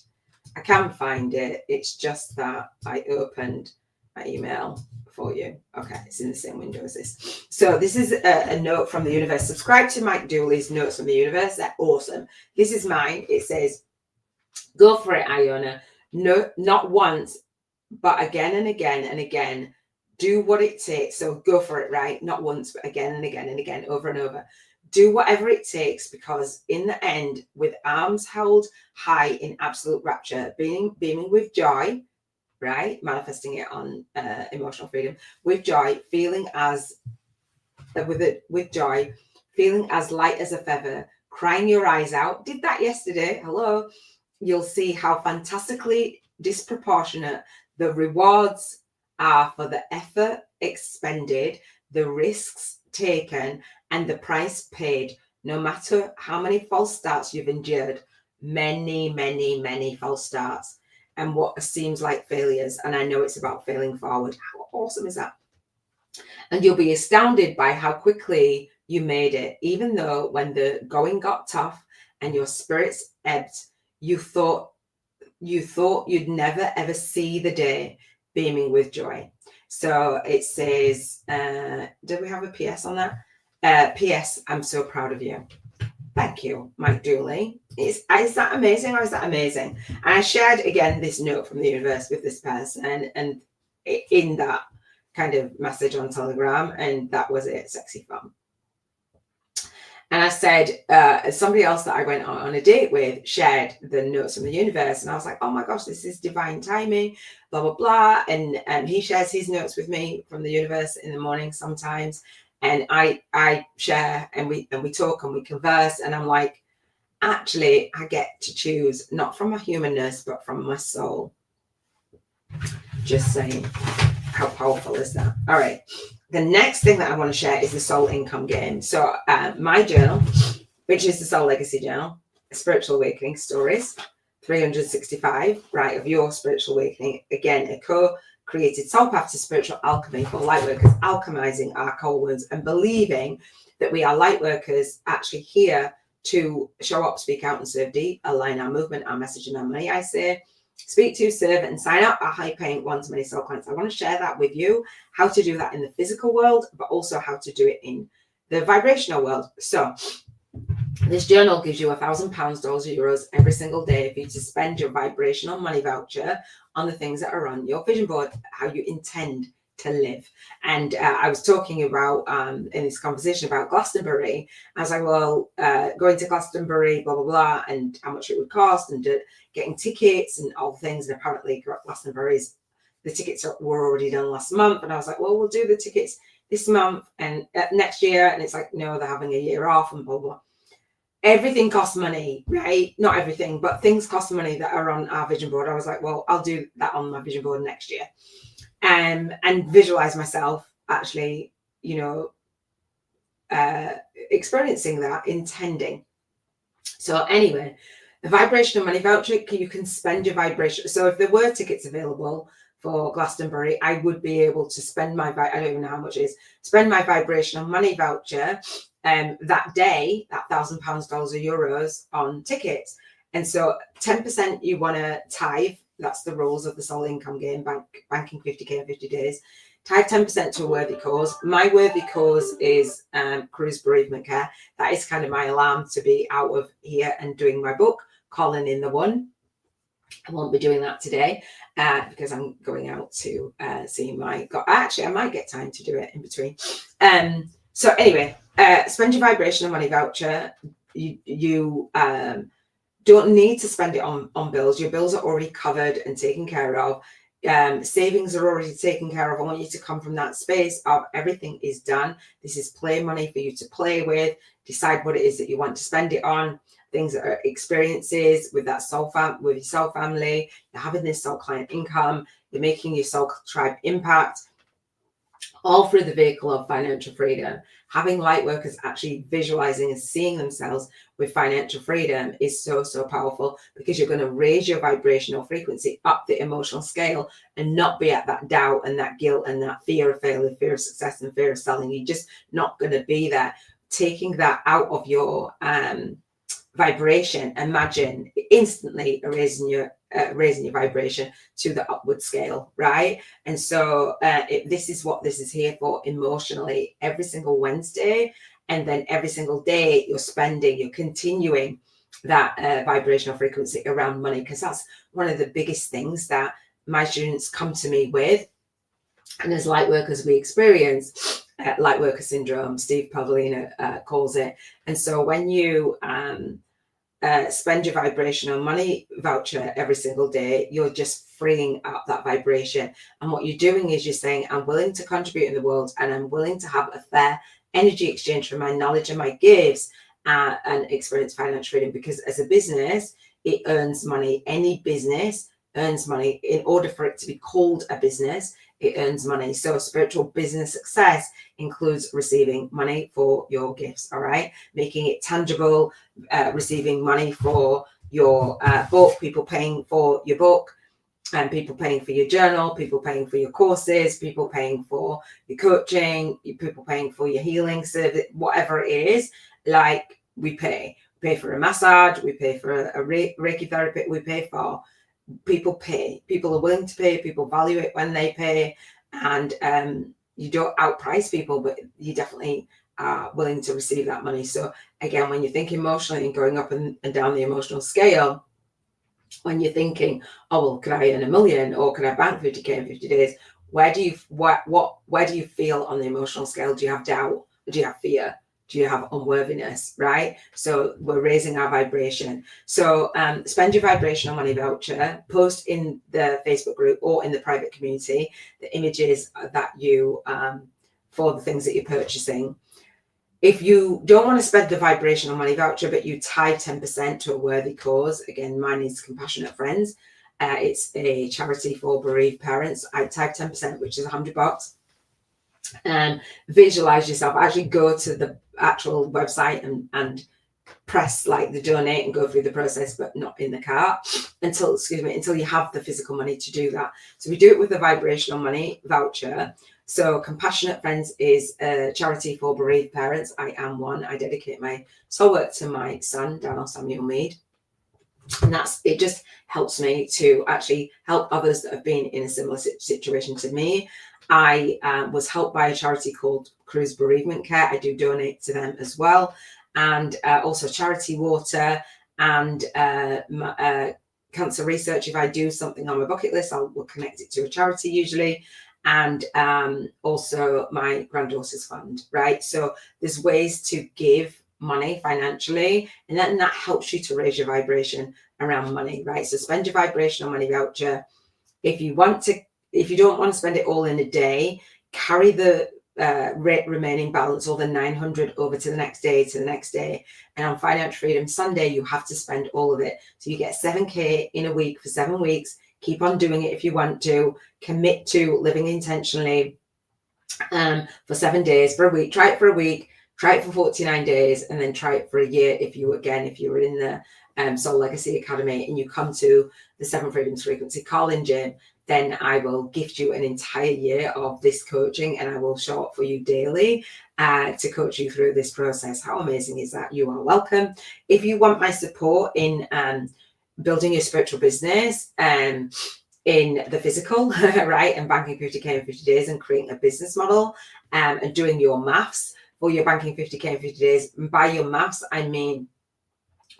I can find it. It's just that I opened my email for you. Okay, it's in the same window as this. So this is a note from the universe. Subscribe to Mike Dooley's Notes from the Universe. They're awesome. This is mine. It says, go for it, Iona. No, not once, but again and again and again. Do what it takes. So go for it, right? Not once, but again and again and again, over and over. Do whatever it takes, because in the end, with arms held high in absolute rapture, beaming with joy, right? Manifesting it on emotional freedom. With joy, feeling as with joy, feeling as light as a feather, crying your eyes out. Did that yesterday. Hello. You'll see how fantastically disproportionate the rewards are for the effort expended, the risks taken, and the price paid. No matter how many false starts you've endured, many false starts, and what seems like failures. And I know it's about failing forward. How awesome is that? And you'll be astounded by how quickly you made it, even though when the going got tough and your spirits ebbed, you thought you'd never ever see the day beaming with joy. So it says, did we have a PS on that? PS, I'm so proud of you. Thank you, Mike Dooley. Is that amazing or is that amazing? And I shared again this note from the universe with this person, and in that kind of message on Telegram, and that was it. Sexy fun. And I said, somebody else that I went on a date with shared the notes from the universe, and I was like, oh my gosh, this is divine timing, blah blah blah. And he shares his notes with me from the universe in the morning sometimes, and I share, and we talk and we converse, and I'm like, actually, I get to choose not from my humanness but from my soul. Just saying. How powerful is that? All right. The next thing that I want to share is the soul income game. So my journal, which is the Soul Legacy Journal, Spiritual Awakening Stories, 365, right, of your spiritual awakening. Again, a co-created soul path to spiritual alchemy for lightworkers, alchemizing our core wounds and believing that we are lightworkers actually here to show up, speak out, and serve deep, align our movement, our message, and our money. I say, speak to, serve, and sign up our high-paying one-to-many soul clients. I want to share that with you, how to do that in the physical world, but also how to do it in the vibrational world. So this journal gives you £1,000, dollars, euros every single day for you to spend your vibrational money voucher on the things that are on your vision board, how you intend to live. And I was talking about in this conversation about Glastonbury. I was like, well, going to Glastonbury, blah blah blah, and how much it would cost, and getting tickets and all the things. And apparently Glastonbury's, the tickets were already done last month, and I was like, well, we'll do the tickets this month and next year. And it's like, no, they're having a year off and blah blah. Everything costs money, right? Not everything, but things cost money that are on our vision board. I was like, well, I'll do that on my vision board next year. And visualize myself actually, experiencing that, intending. So anyway, the vibrational money voucher, you can spend your vibration. So if there were tickets available for Glastonbury, I would be able to spend I don't even know how much it is, spend my vibrational money voucher that day, that £1,000, dollars, or euros on tickets. And so 10% you want to tithe. That's the rules of the soul income game, banking 50k in 50 days. Tithe 10% to a worthy cause. My worthy cause is cruise bereavement care. That is kind of my alarm to be out of here and doing my book, Calling in the One. I won't be doing that today because I'm going out to see actually, I might get time to do it in between. So anyway, spend your vibrational money voucher. You don't need to spend it on bills. Your bills are already covered and taken care of. Savings are already taken care of. I want you to come from that space of everything is done. This is play money for you to play with. Decide what it is that you want to spend it on. Things that are experiences with that with your soul family. You're having this soul client income. You're making your soul tribe impact. All through the vehicle of financial freedom. Having light workers actually visualizing and seeing themselves with financial freedom is so powerful, because you're going to raise your vibrational frequency up the emotional scale and not be at that doubt and that guilt and that fear of failure, fear of success, and fear of selling. You're just not going to be there. Taking that out of your vibration, imagine instantly raising your vibration to the upward scale, right? And so this is what this is here for emotionally, every single Wednesday, and then every single day you're continuing that vibrational frequency around money, because that's one of the biggest things that my students come to me with. And as light workers, we experience light worker syndrome. Steve Pavlina calls it. And so when you spend your vibrational money voucher every single day, you're just freeing up that vibration. And what you're doing is you're saying, I'm willing to contribute in the world, and I'm willing to have a fair energy exchange for my knowledge and my gifts, and experience financial freedom. Because as a business, it earns money. Any business earns money. In order for it to be called a business, it earns money. So spiritual business success includes receiving money for your gifts, all right? Making it tangible, receiving money for your book, people paying for your book, and people paying for your journal, people paying for your courses, people paying for your coaching, people paying for your healing service, whatever it is. Like, we pay for a massage, we pay for a Reiki therapy, we pay for, people pay, people are willing to pay, people value it when they pay. And you don't outprice people, but you definitely are willing to receive that money. So again, when you think emotionally and going up and down the emotional scale, when you're thinking, oh, well, could I earn $1 million, or could I bank 50K in 50 days? Where do you feel on the emotional scale? Do you have doubt? Do you have fear? Do you have unworthiness? Right? So we're raising our vibration. So spend your vibrational money voucher, post in the Facebook group or in the private community the images that you for the things that you're purchasing. If you don't want to spend the vibrational money voucher, but you tie 10% to a worthy cause, again, mine is Compassionate Friends. It's a charity for bereaved parents. I type 10%, which is $100. And visualize yourself. Actually go to the actual website and press like the donate and go through the process, but not in the cart until you have the physical money to do that. So we do it with the vibrational money voucher. So Compassionate Friends is a charity for bereaved parents. I am one. I dedicate my soul work to my son, Daniel Samuel Mead. And it just helps me to actually help others that have been in a similar situation to me. I was helped by a charity called Cruise Bereavement Care. I do donate to them as well. And also Charity Water and cancer research. If I do something on my bucket list, will connect it to a charity usually. And also my granddaughter's fund, right? So there's ways to give money financially, and then that helps you to raise your vibration around money, right? So spend your vibrational money voucher. If you don't want to spend it all in a day, carry the remaining balance, or the 900, over to the next day. And on Financial Freedom Sunday, you have to spend all of it. So you get 7K in a week for 7 weeks. Keep on doing it if you want to. Commit to living intentionally for 7 days, for a week. Try it for a week. Try it for 49 days, and then try it for a year. If you were in the Soul Legacy Academy and you come to the 7 Freedoms Frequency call-in gym, then I will gift you an entire year of this coaching, and I will show up for you daily to coach you through this process. How amazing is that? You are welcome. If you want my support in building your spiritual business in the physical, right, and banking 50K in 50 days and creating a business model and doing your maths for your banking 50K in 50 days. And by your maths, I mean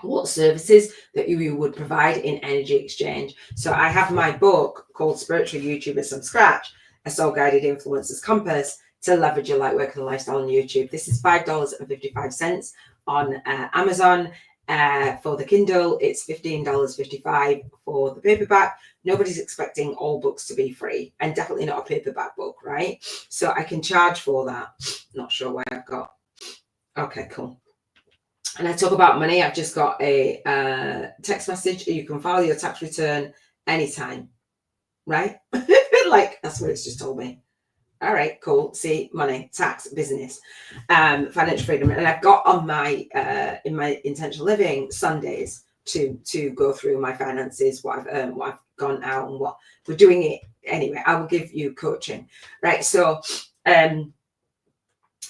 what services that you would provide in energy exchange. So I have my book called Spiritual YouTubers from Scratch, a Soul Guided Influencer's Compass to Leverage Your Lightwork and Lifestyle on YouTube. This is $5.55 on Amazon. For the Kindle, it's $15.55 for the paperback. Nobody's expecting all books to be free, and definitely not a paperback book, right? So I can charge for that. Not sure why I've got. Okay, cool. And I talk about money. I've just got a text message. You can file your tax return anytime, right? Like, that's what it's just told me. All right, cool. See, money, tax, business, financial freedom. And I've got on my in my intentional living Sundays to go through my finances, what I've earned, what I've gone out, and what we're doing it anyway. I will give you coaching, right? So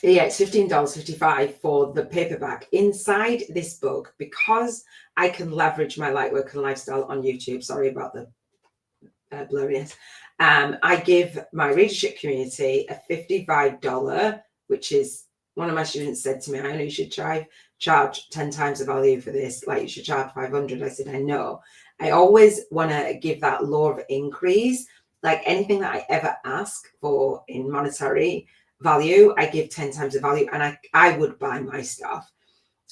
yeah, it's $15.55 for the paperback. Inside this book, because I can leverage my Lightwork and Lifestyle on YouTube. Sorry about the blurriness. I give my readership community a $55, which is, one of my students said to me, I know you should charge 10 times the value for this. Like, you should charge 500. I said, I know. I always want to give that law of increase. Like, anything that I ever ask for in monetary value, I give 10 times the value, and I would buy my stuff.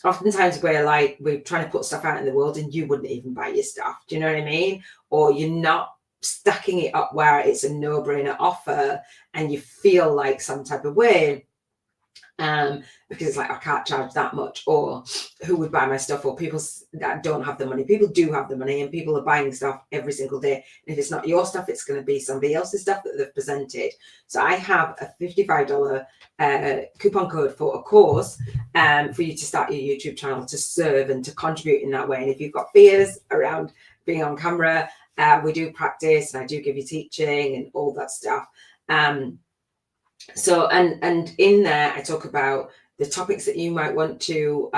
oftentimes we're trying to put stuff out in the world and you wouldn't even buy your stuff. Do you know what I mean? Or you're not stacking it up where it's a no-brainer offer and you feel like some type of way. Because it's like, I can't charge that much, or who would buy my stuff, or people that don't have the money. People do have the money and people are buying stuff every single day. And if it's not your stuff, it's going to be somebody else's stuff that they've presented. So I have a $55 coupon code for a course for you to start your YouTube channel, to serve and to contribute in that way. And if you've got fears around being on camera, we do practice and I do give you teaching and all that stuff. So, and in there, I talk about the topics that you might want to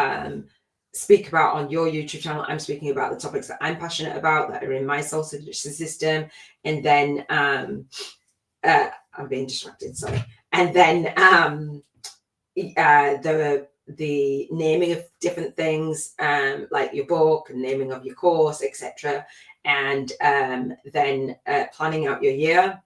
speak about on your YouTube channel. I'm speaking about the topics that I'm passionate about, that are in my soul system. And then I'm being distracted, sorry. And then the naming of different things, like your book and naming of your course, etc. And then planning out your year.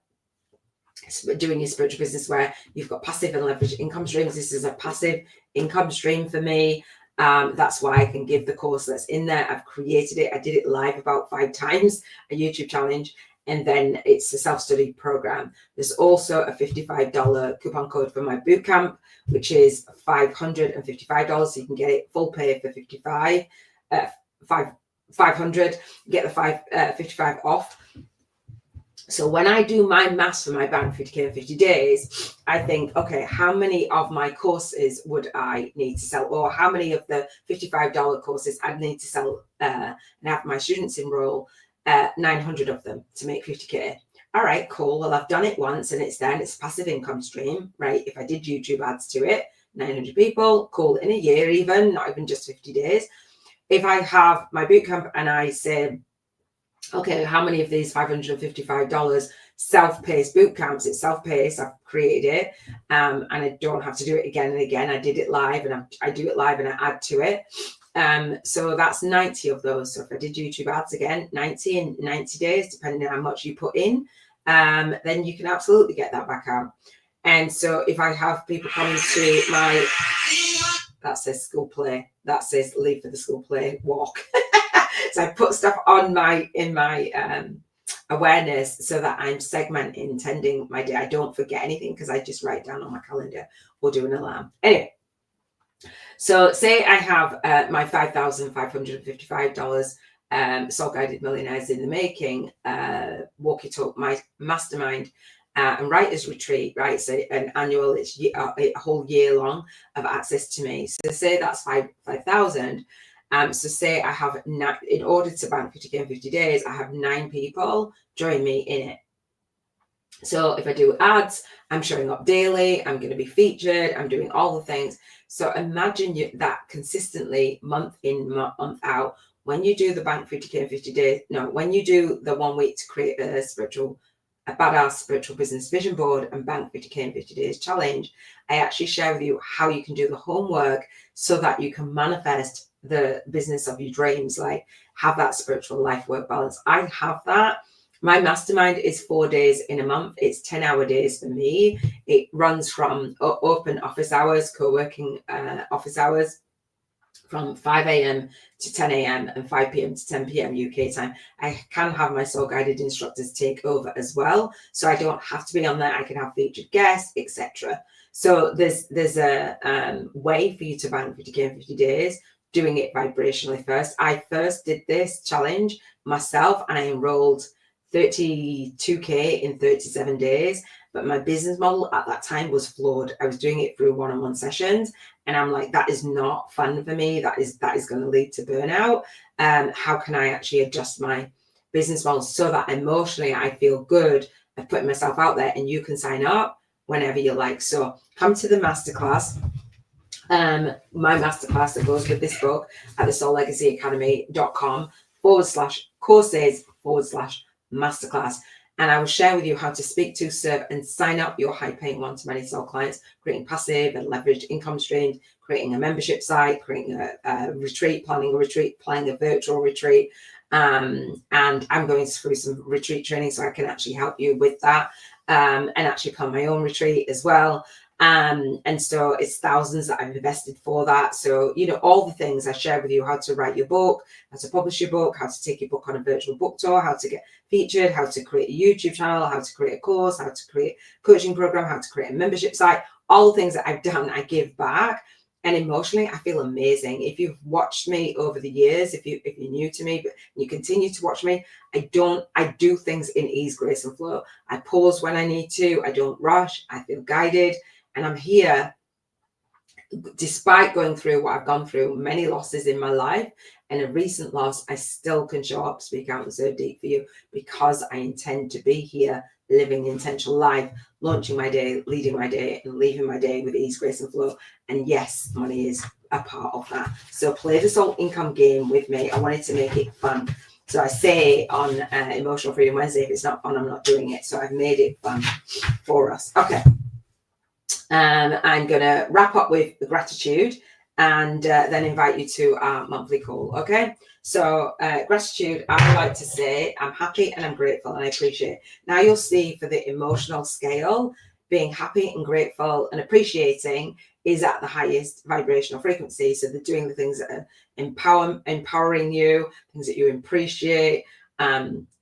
Doing your spiritual business where you've got passive and leveraged income streams. This is a passive income stream for me. That's why I can give the course that's in there. I've created it. I did it live about 5 times, a YouTube challenge. And then it's a self-study program. There's also a $55 coupon code for my bootcamp, which is $555. So you can get it full pay for $500. Get the $55 off. So when I do my maths for my bank 50K in 50 days, I think, okay, how many of my courses would I need to sell? Or how many of the $55 courses I'd need to sell and have my students enroll? 900 of them to make 50K. All right, cool. Well, I've done it once and it's there and it's a passive income stream, right? If I did YouTube ads to it, 900 people, cool, in a year even, not even just 50 days. If I have my bootcamp and I say, okay, how many of these $555 self-paced boot camps? It's self-paced. I've created it, and I don't have to do it again and again. I did it live, and I do it live, and I add to it. So that's 90 of those. So if I did YouTube ads again, 90 in 90 days, depending on how much you put in, then you can absolutely get that back out. And so if I have people coming to my, that says school play, that says leave for the school play walk. So I put stuff on in my awareness so that I'm segmenting my day. I don't forget anything because I just write down on my calendar or do an alarm. Anyway, so say I have my $5,555 Soul Guided Millionaires in the Making, Walk It Up, my mastermind and writers retreat, right? So an annual, it's a whole year long of access to me. So say that's 5,000. So say I have, in order to bank 50K in 50 days, I have 9 people join me in it. So if I do ads, I'm showing up daily, I'm going to be featured, I'm doing all the things. So imagine that consistently, month in, month out, when you do the bank 50K in 50 days, no, when you do the 1 week to create a badass spiritual business vision board and bank 50K in 50 days challenge, I actually share with you how you can do the homework so that you can manifest the business of your dreams, like have that spiritual life work balance. I have that. My mastermind is 4 days in a month. It's 10-hour days for me. It runs from open office hours, co-working office hours, from 5 a.m. to 10 a.m. and 5 p.m. to 10 p.m. UK time. I can have my soul guided instructors take over as well, so I don't have to be on there. I can have featured guests, etc. So there's a way for you to bank 50K in 50 days, doing it vibrationally first. I first did this challenge myself and I enrolled 32K in 37 days. But my business model at that time was flawed. I was doing it through one-on-one sessions. And I'm like, that is not fun for me. That is going to lead to burnout. How can I actually adjust my business model so that emotionally I feel good at putting myself out there, and you can sign up whenever you like. So come to the masterclass. My masterclass that goes with this book at thesoullegacyacademy.com/courses/masterclass. And I will share with you how to speak to, serve, and sign up your high-paying one-to-many soul clients, creating passive and leveraged income streams, creating a membership site, creating a retreat, planning a virtual retreat. And I'm going through some retreat training so I can actually help you with that, and actually plan my own retreat as well. And so it's thousands that I've invested for that. So, you know, all the things I share with you, how to write your book, how to publish your book, how to take your book on a virtual book tour, how to get featured, how to create a YouTube channel, how to create a course, how to create a coaching program, how to create a membership site, all the things that I've done, I give back. And emotionally, I feel amazing. If you've watched me over the years, if you're new to me, but you continue to watch me, I do things in ease, grace, and flow. I pause when I need to. I don't rush. I feel guided. And I'm here, despite going through what I've gone through, many losses in my life and a recent loss, I still can show up, speak out, and serve deep for you because I intend to be here, living intentional life, launching my day, leading my day, and leaving my day with ease, grace, and flow. And yes, money is a part of that. So play the soul income game with me. I wanted to make it fun. So I say on Emotional Freedom Wednesday, if it's not fun, I'm not doing it. So I've made it fun for us. Okay. I'm going to wrap up with the gratitude and then invite you to our monthly call. Okay. So gratitude, I would like to say I'm happy and I'm grateful and I appreciate. Now you'll see for the emotional scale, being happy and grateful and appreciating is at the highest vibrational frequency. So they're doing the things that are empowering you, things that you appreciate,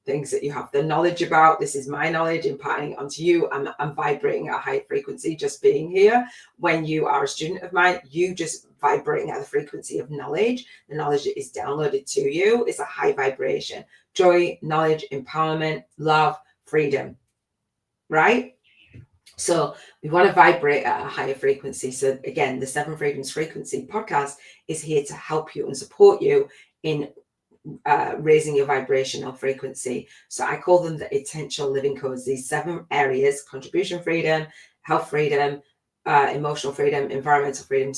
things that you have the knowledge about. This is my knowledge imparting onto you. I'm vibrating at a high frequency just being here. When you are a student of mine, you just vibrating at the frequency of knowledge. The knowledge that is downloaded to you is a high vibration. Joy, knowledge, empowerment, love, freedom, right? So we want to vibrate at a higher frequency. So again, the 7 Freedoms Frequency podcast is here to help you and support you in raising your vibrational frequency. So I call them the intentional living codes, these 7 areas: contribution freedom, health freedom, emotional freedom, environmental freedom,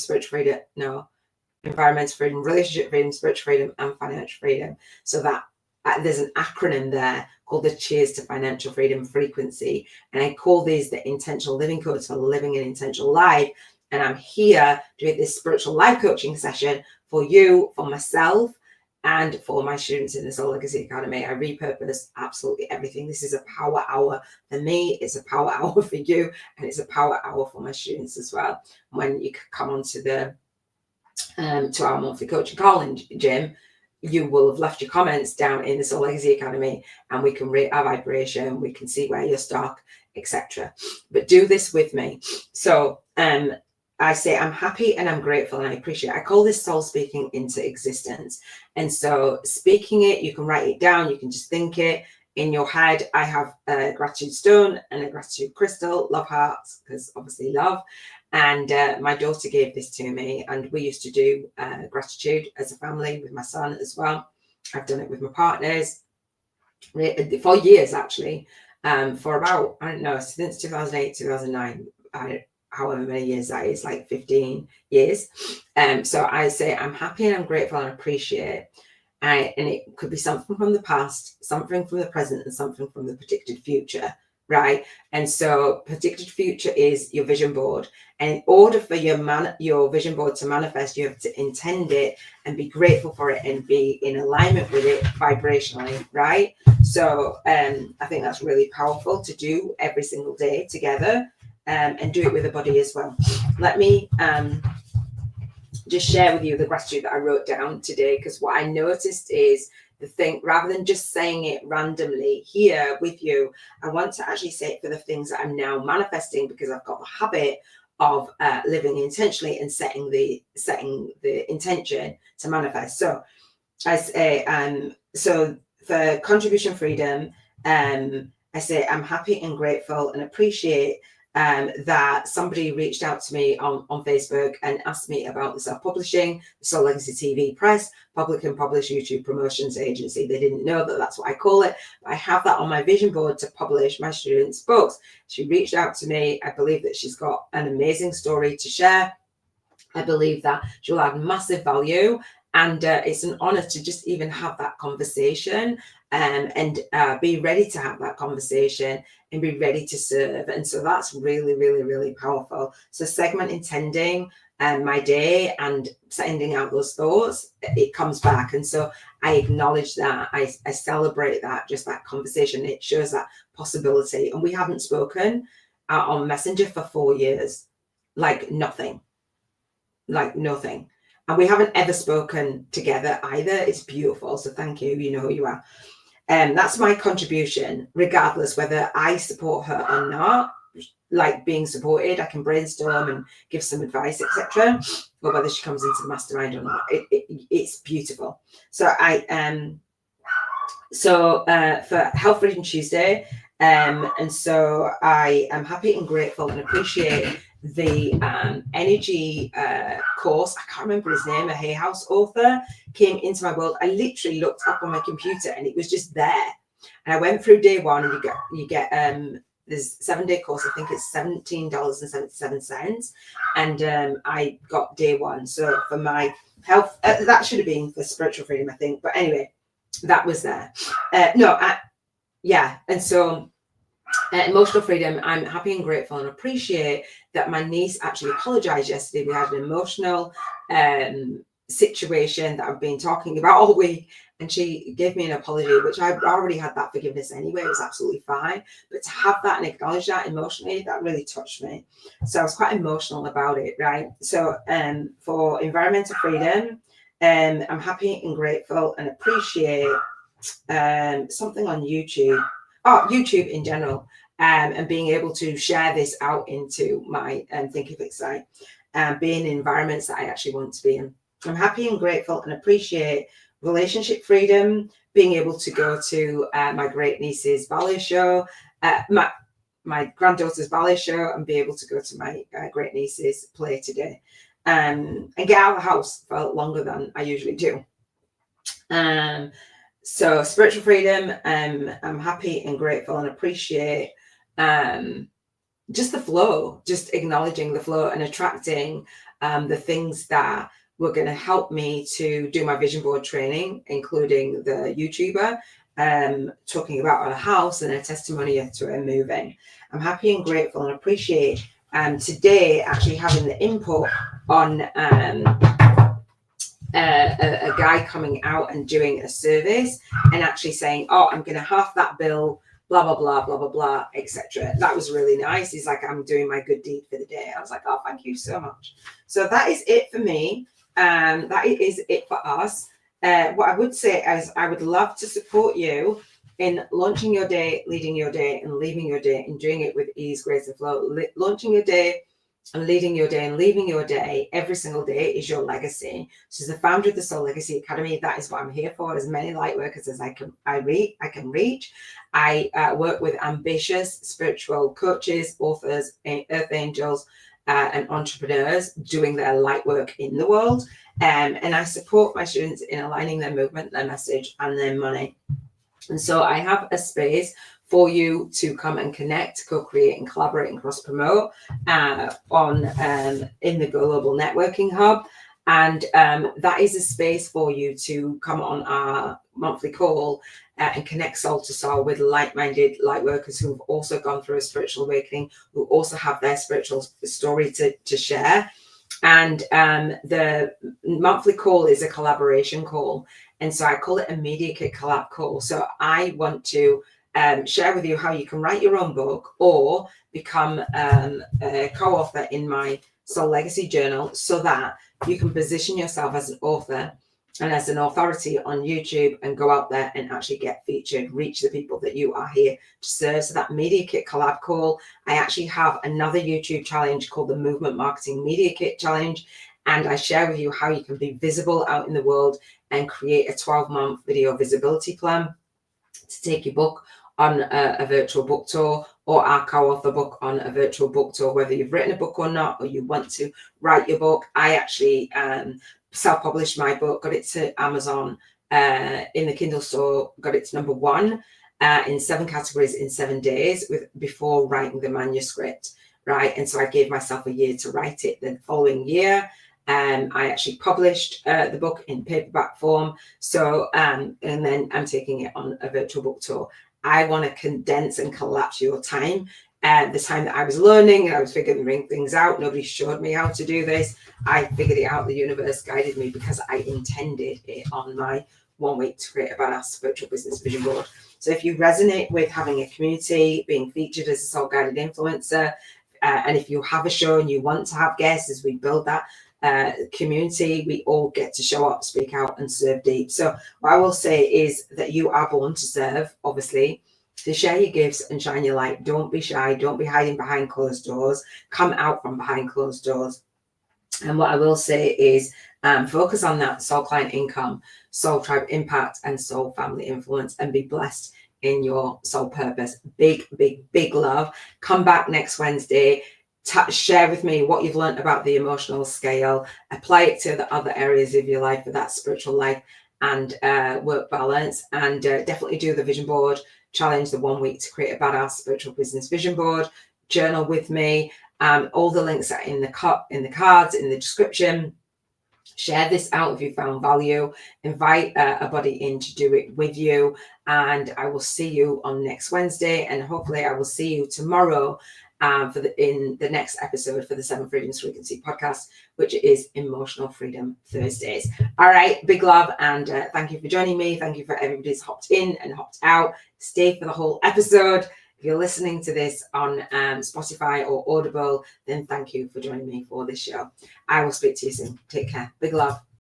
environmental freedom, relationship freedom, spiritual freedom, and financial freedom. So that there's an acronym there called the C.H.E.E.R.S to financial freedom frequency. And I call these the intentional living codes for living an intentional life. And I'm here doing this spiritual life coaching session for you, for myself, and for my students in the Soul Legacy Academy. I repurpose absolutely everything. This is a power hour for me. It's a power hour for you. And it's a power hour for my students as well. When you come onto the to our monthly coaching call in gym, you will have left your comments down in the Soul Legacy Academy and we can rate our vibration. We can see where you're stuck, etc. But do this with me. So I say I'm happy and I'm grateful and I appreciate. I call this soul speaking into existence. And so speaking it, you can write it down. You can just think it in your head. I have a gratitude stone and a gratitude crystal, love hearts, because obviously love. And my daughter gave this to me, and we used to do gratitude as a family with my son as well. I've done it with my partners for years, actually, for about, I don't know, since 2008, 2009, however many years that is, like 15 years. So I say I'm happy and I'm grateful and appreciate. And it could be something from the past, something from the present, and something from the predicted future. Right. And so predicted future is your vision board. And in order for your vision board to manifest, you have to intend it and be grateful for it and be in alignment with it vibrationally. Right. So I think that's really powerful to do every single day together, and do it with a body as well. Let me just share with you the gratitude that I wrote down today, because what I noticed is the thing, rather than just saying it randomly here with you, I want to actually say it for the things that I'm now manifesting, because I've got the habit of living intentionally and setting the intention to manifest. So I say, so for contribution freedom, I say I'm happy and grateful and appreciate that somebody reached out to me on Facebook and asked me about the self-publishing, the Soul Legacy TV Press, Public and Publish YouTube Promotions Agency. They didn't know that that's what I call it. But I have that on my vision board to publish my students' books. She reached out to me. I believe that she's got an amazing story to share. I believe that she'll add massive value. And it's an honor to just even have that conversation, and be ready to have that conversation and be ready to serve. And so that's really, really, really powerful. So segment intending my day and sending out those thoughts, it comes back. And so I acknowledge that. I celebrate that, just that conversation. It shows that possibility. And we haven't spoken on Messenger for 4 years. like nothing. And we haven't ever spoken together either. It's beautiful. So thank you. You know who you are. That's my contribution, regardless whether I support her or not. Like being supported, I can brainstorm and give some advice, etc. Or whether she comes into the mastermind or not, it's beautiful. So for Health Freedom Tuesday, and so I am happy and grateful and appreciate the energy course. I can't remember his name. A Hay House author came into my world. I literally looked up on my computer and it was just there. And I went through day one, and you get there's 7-day course. I think it's $17.77, and I got day one. So for my health, that should have been for spiritual freedom, I think. But anyway, that was there. And so emotional freedom, I'm happy and grateful and appreciate that my niece actually apologized yesterday. We had an emotional situation that I've been talking about all week, and she gave me an apology, which I already had that forgiveness anyway. It was absolutely fine, but to have that and acknowledge that emotionally, that really touched me. So I was quite emotional about it, right? So for environmental freedom, I'm happy and grateful and appreciate something on YouTube, YouTube in general, and being able to share this out into my Thinkific site, being in environments that I actually want to be in. I'm happy and grateful and appreciate relationship freedom, being able to go to my great niece's ballet show, my granddaughter's ballet show, and be able to go to my great niece's play today, and get out of the house for longer than I usually do. So spiritual freedom, I'm happy and grateful and appreciate just the flow, just acknowledging the flow and attracting the things that were going to help me to do my vision board training, including the YouTuber talking about her house and her testimony to her moving. I'm happy and grateful and appreciate today actually having the input on a guy coming out and doing a service and actually saying, oh, I'm going to half that bill, blah, blah, blah, blah, blah, blah, etc. That was really nice. He's like, I'm doing my good deed for the day. I was like, oh, thank you so much. So that is it for me. That is it for us. What I would say is I would love to support you in launching your day, leading your day, and leaving your day, and doing it with ease, grace, and flow. Launching your day and leading your day and leaving your day every single day is your legacy. So as the founder of the Soul Legacy Academy, that is what I'm here for. As many light workers as I can reach. I work with ambitious spiritual coaches, authors, earth angels, and entrepreneurs doing their light work in the world. And I support my students in aligning their movement, their message, and their money. And so I have a space for you to come and connect, co-create, and collaborate and cross-promote in the Global Networking Hub. And that is a space for you to come on our monthly call and connect soul to soul with like-minded light workers who've also gone through a spiritual awakening, who also have their spiritual story to share. And the monthly call is a collaboration call. And so I call it a Media Kit collab call. So I want to share with you how you can write your own book or become a co-author in my Soul Legacy Journal, so that you can position yourself as an author and as an authority on YouTube and go out there and actually get featured, reach the people that you are here to serve. So that Media Kit collab call, I actually have another YouTube challenge called the Movement Marketing Media Kit Challenge. And I share with you how you can be visible out in the world and create a 12-month video visibility plan to take your book on a virtual book tour, or our co-author book on a virtual book tour, whether you've written a book or not, or you want to write your book. I actually self-published my book, got it to Amazon in the Kindle store, got it to number 1 in 7 categories in 7 days before writing the manuscript, right? And so I gave myself a year to write it. The following year, I actually published the book in paperback form. So, and then I'm taking it on a virtual book tour. I want to condense and collapse your time. The time that I was learning and I was figuring things out, nobody showed me how to do this. I figured it out. The universe guided me because I intended it on my 1 week to create a badass spiritual business vision board. So if you resonate with having a community, being featured as a soul guided influencer, And if you have a show and you want to have guests as we build that community, we all get to show up, speak out, and serve deep. So what I will say is that you are born to serve, obviously, to share your gifts and shine your light. Don't be shy. Don't be hiding behind closed doors. Come out from behind closed doors. And what I will say is focus on that soul client income, soul tribe impact, and soul family influence, and be blessed in your soul purpose. Big, big, big love. Come back next Wednesday. Share with me what you've learned about the emotional scale. Apply it to the other areas of your life for that spiritual life and work balance. And definitely do the vision board challenge, the 1 week to create a badass spiritual business vision board. Journal with me. All the links are in the cards, in the description. Share this out if you found value. Invite a buddy in to do it with you. And I will see you on next Wednesday. And hopefully I will see you tomorrow in the next episode for the 7 Freedoms Frequency podcast, which is Emotional Freedom Thursdays. All right, big love. And thank you for joining me. Thank you for everybody who's hopped in and hopped out. Stay for the whole episode. If you're listening to this on Spotify or Audible, then thank you for joining me for this show. I will speak to you soon. Take care. Big love.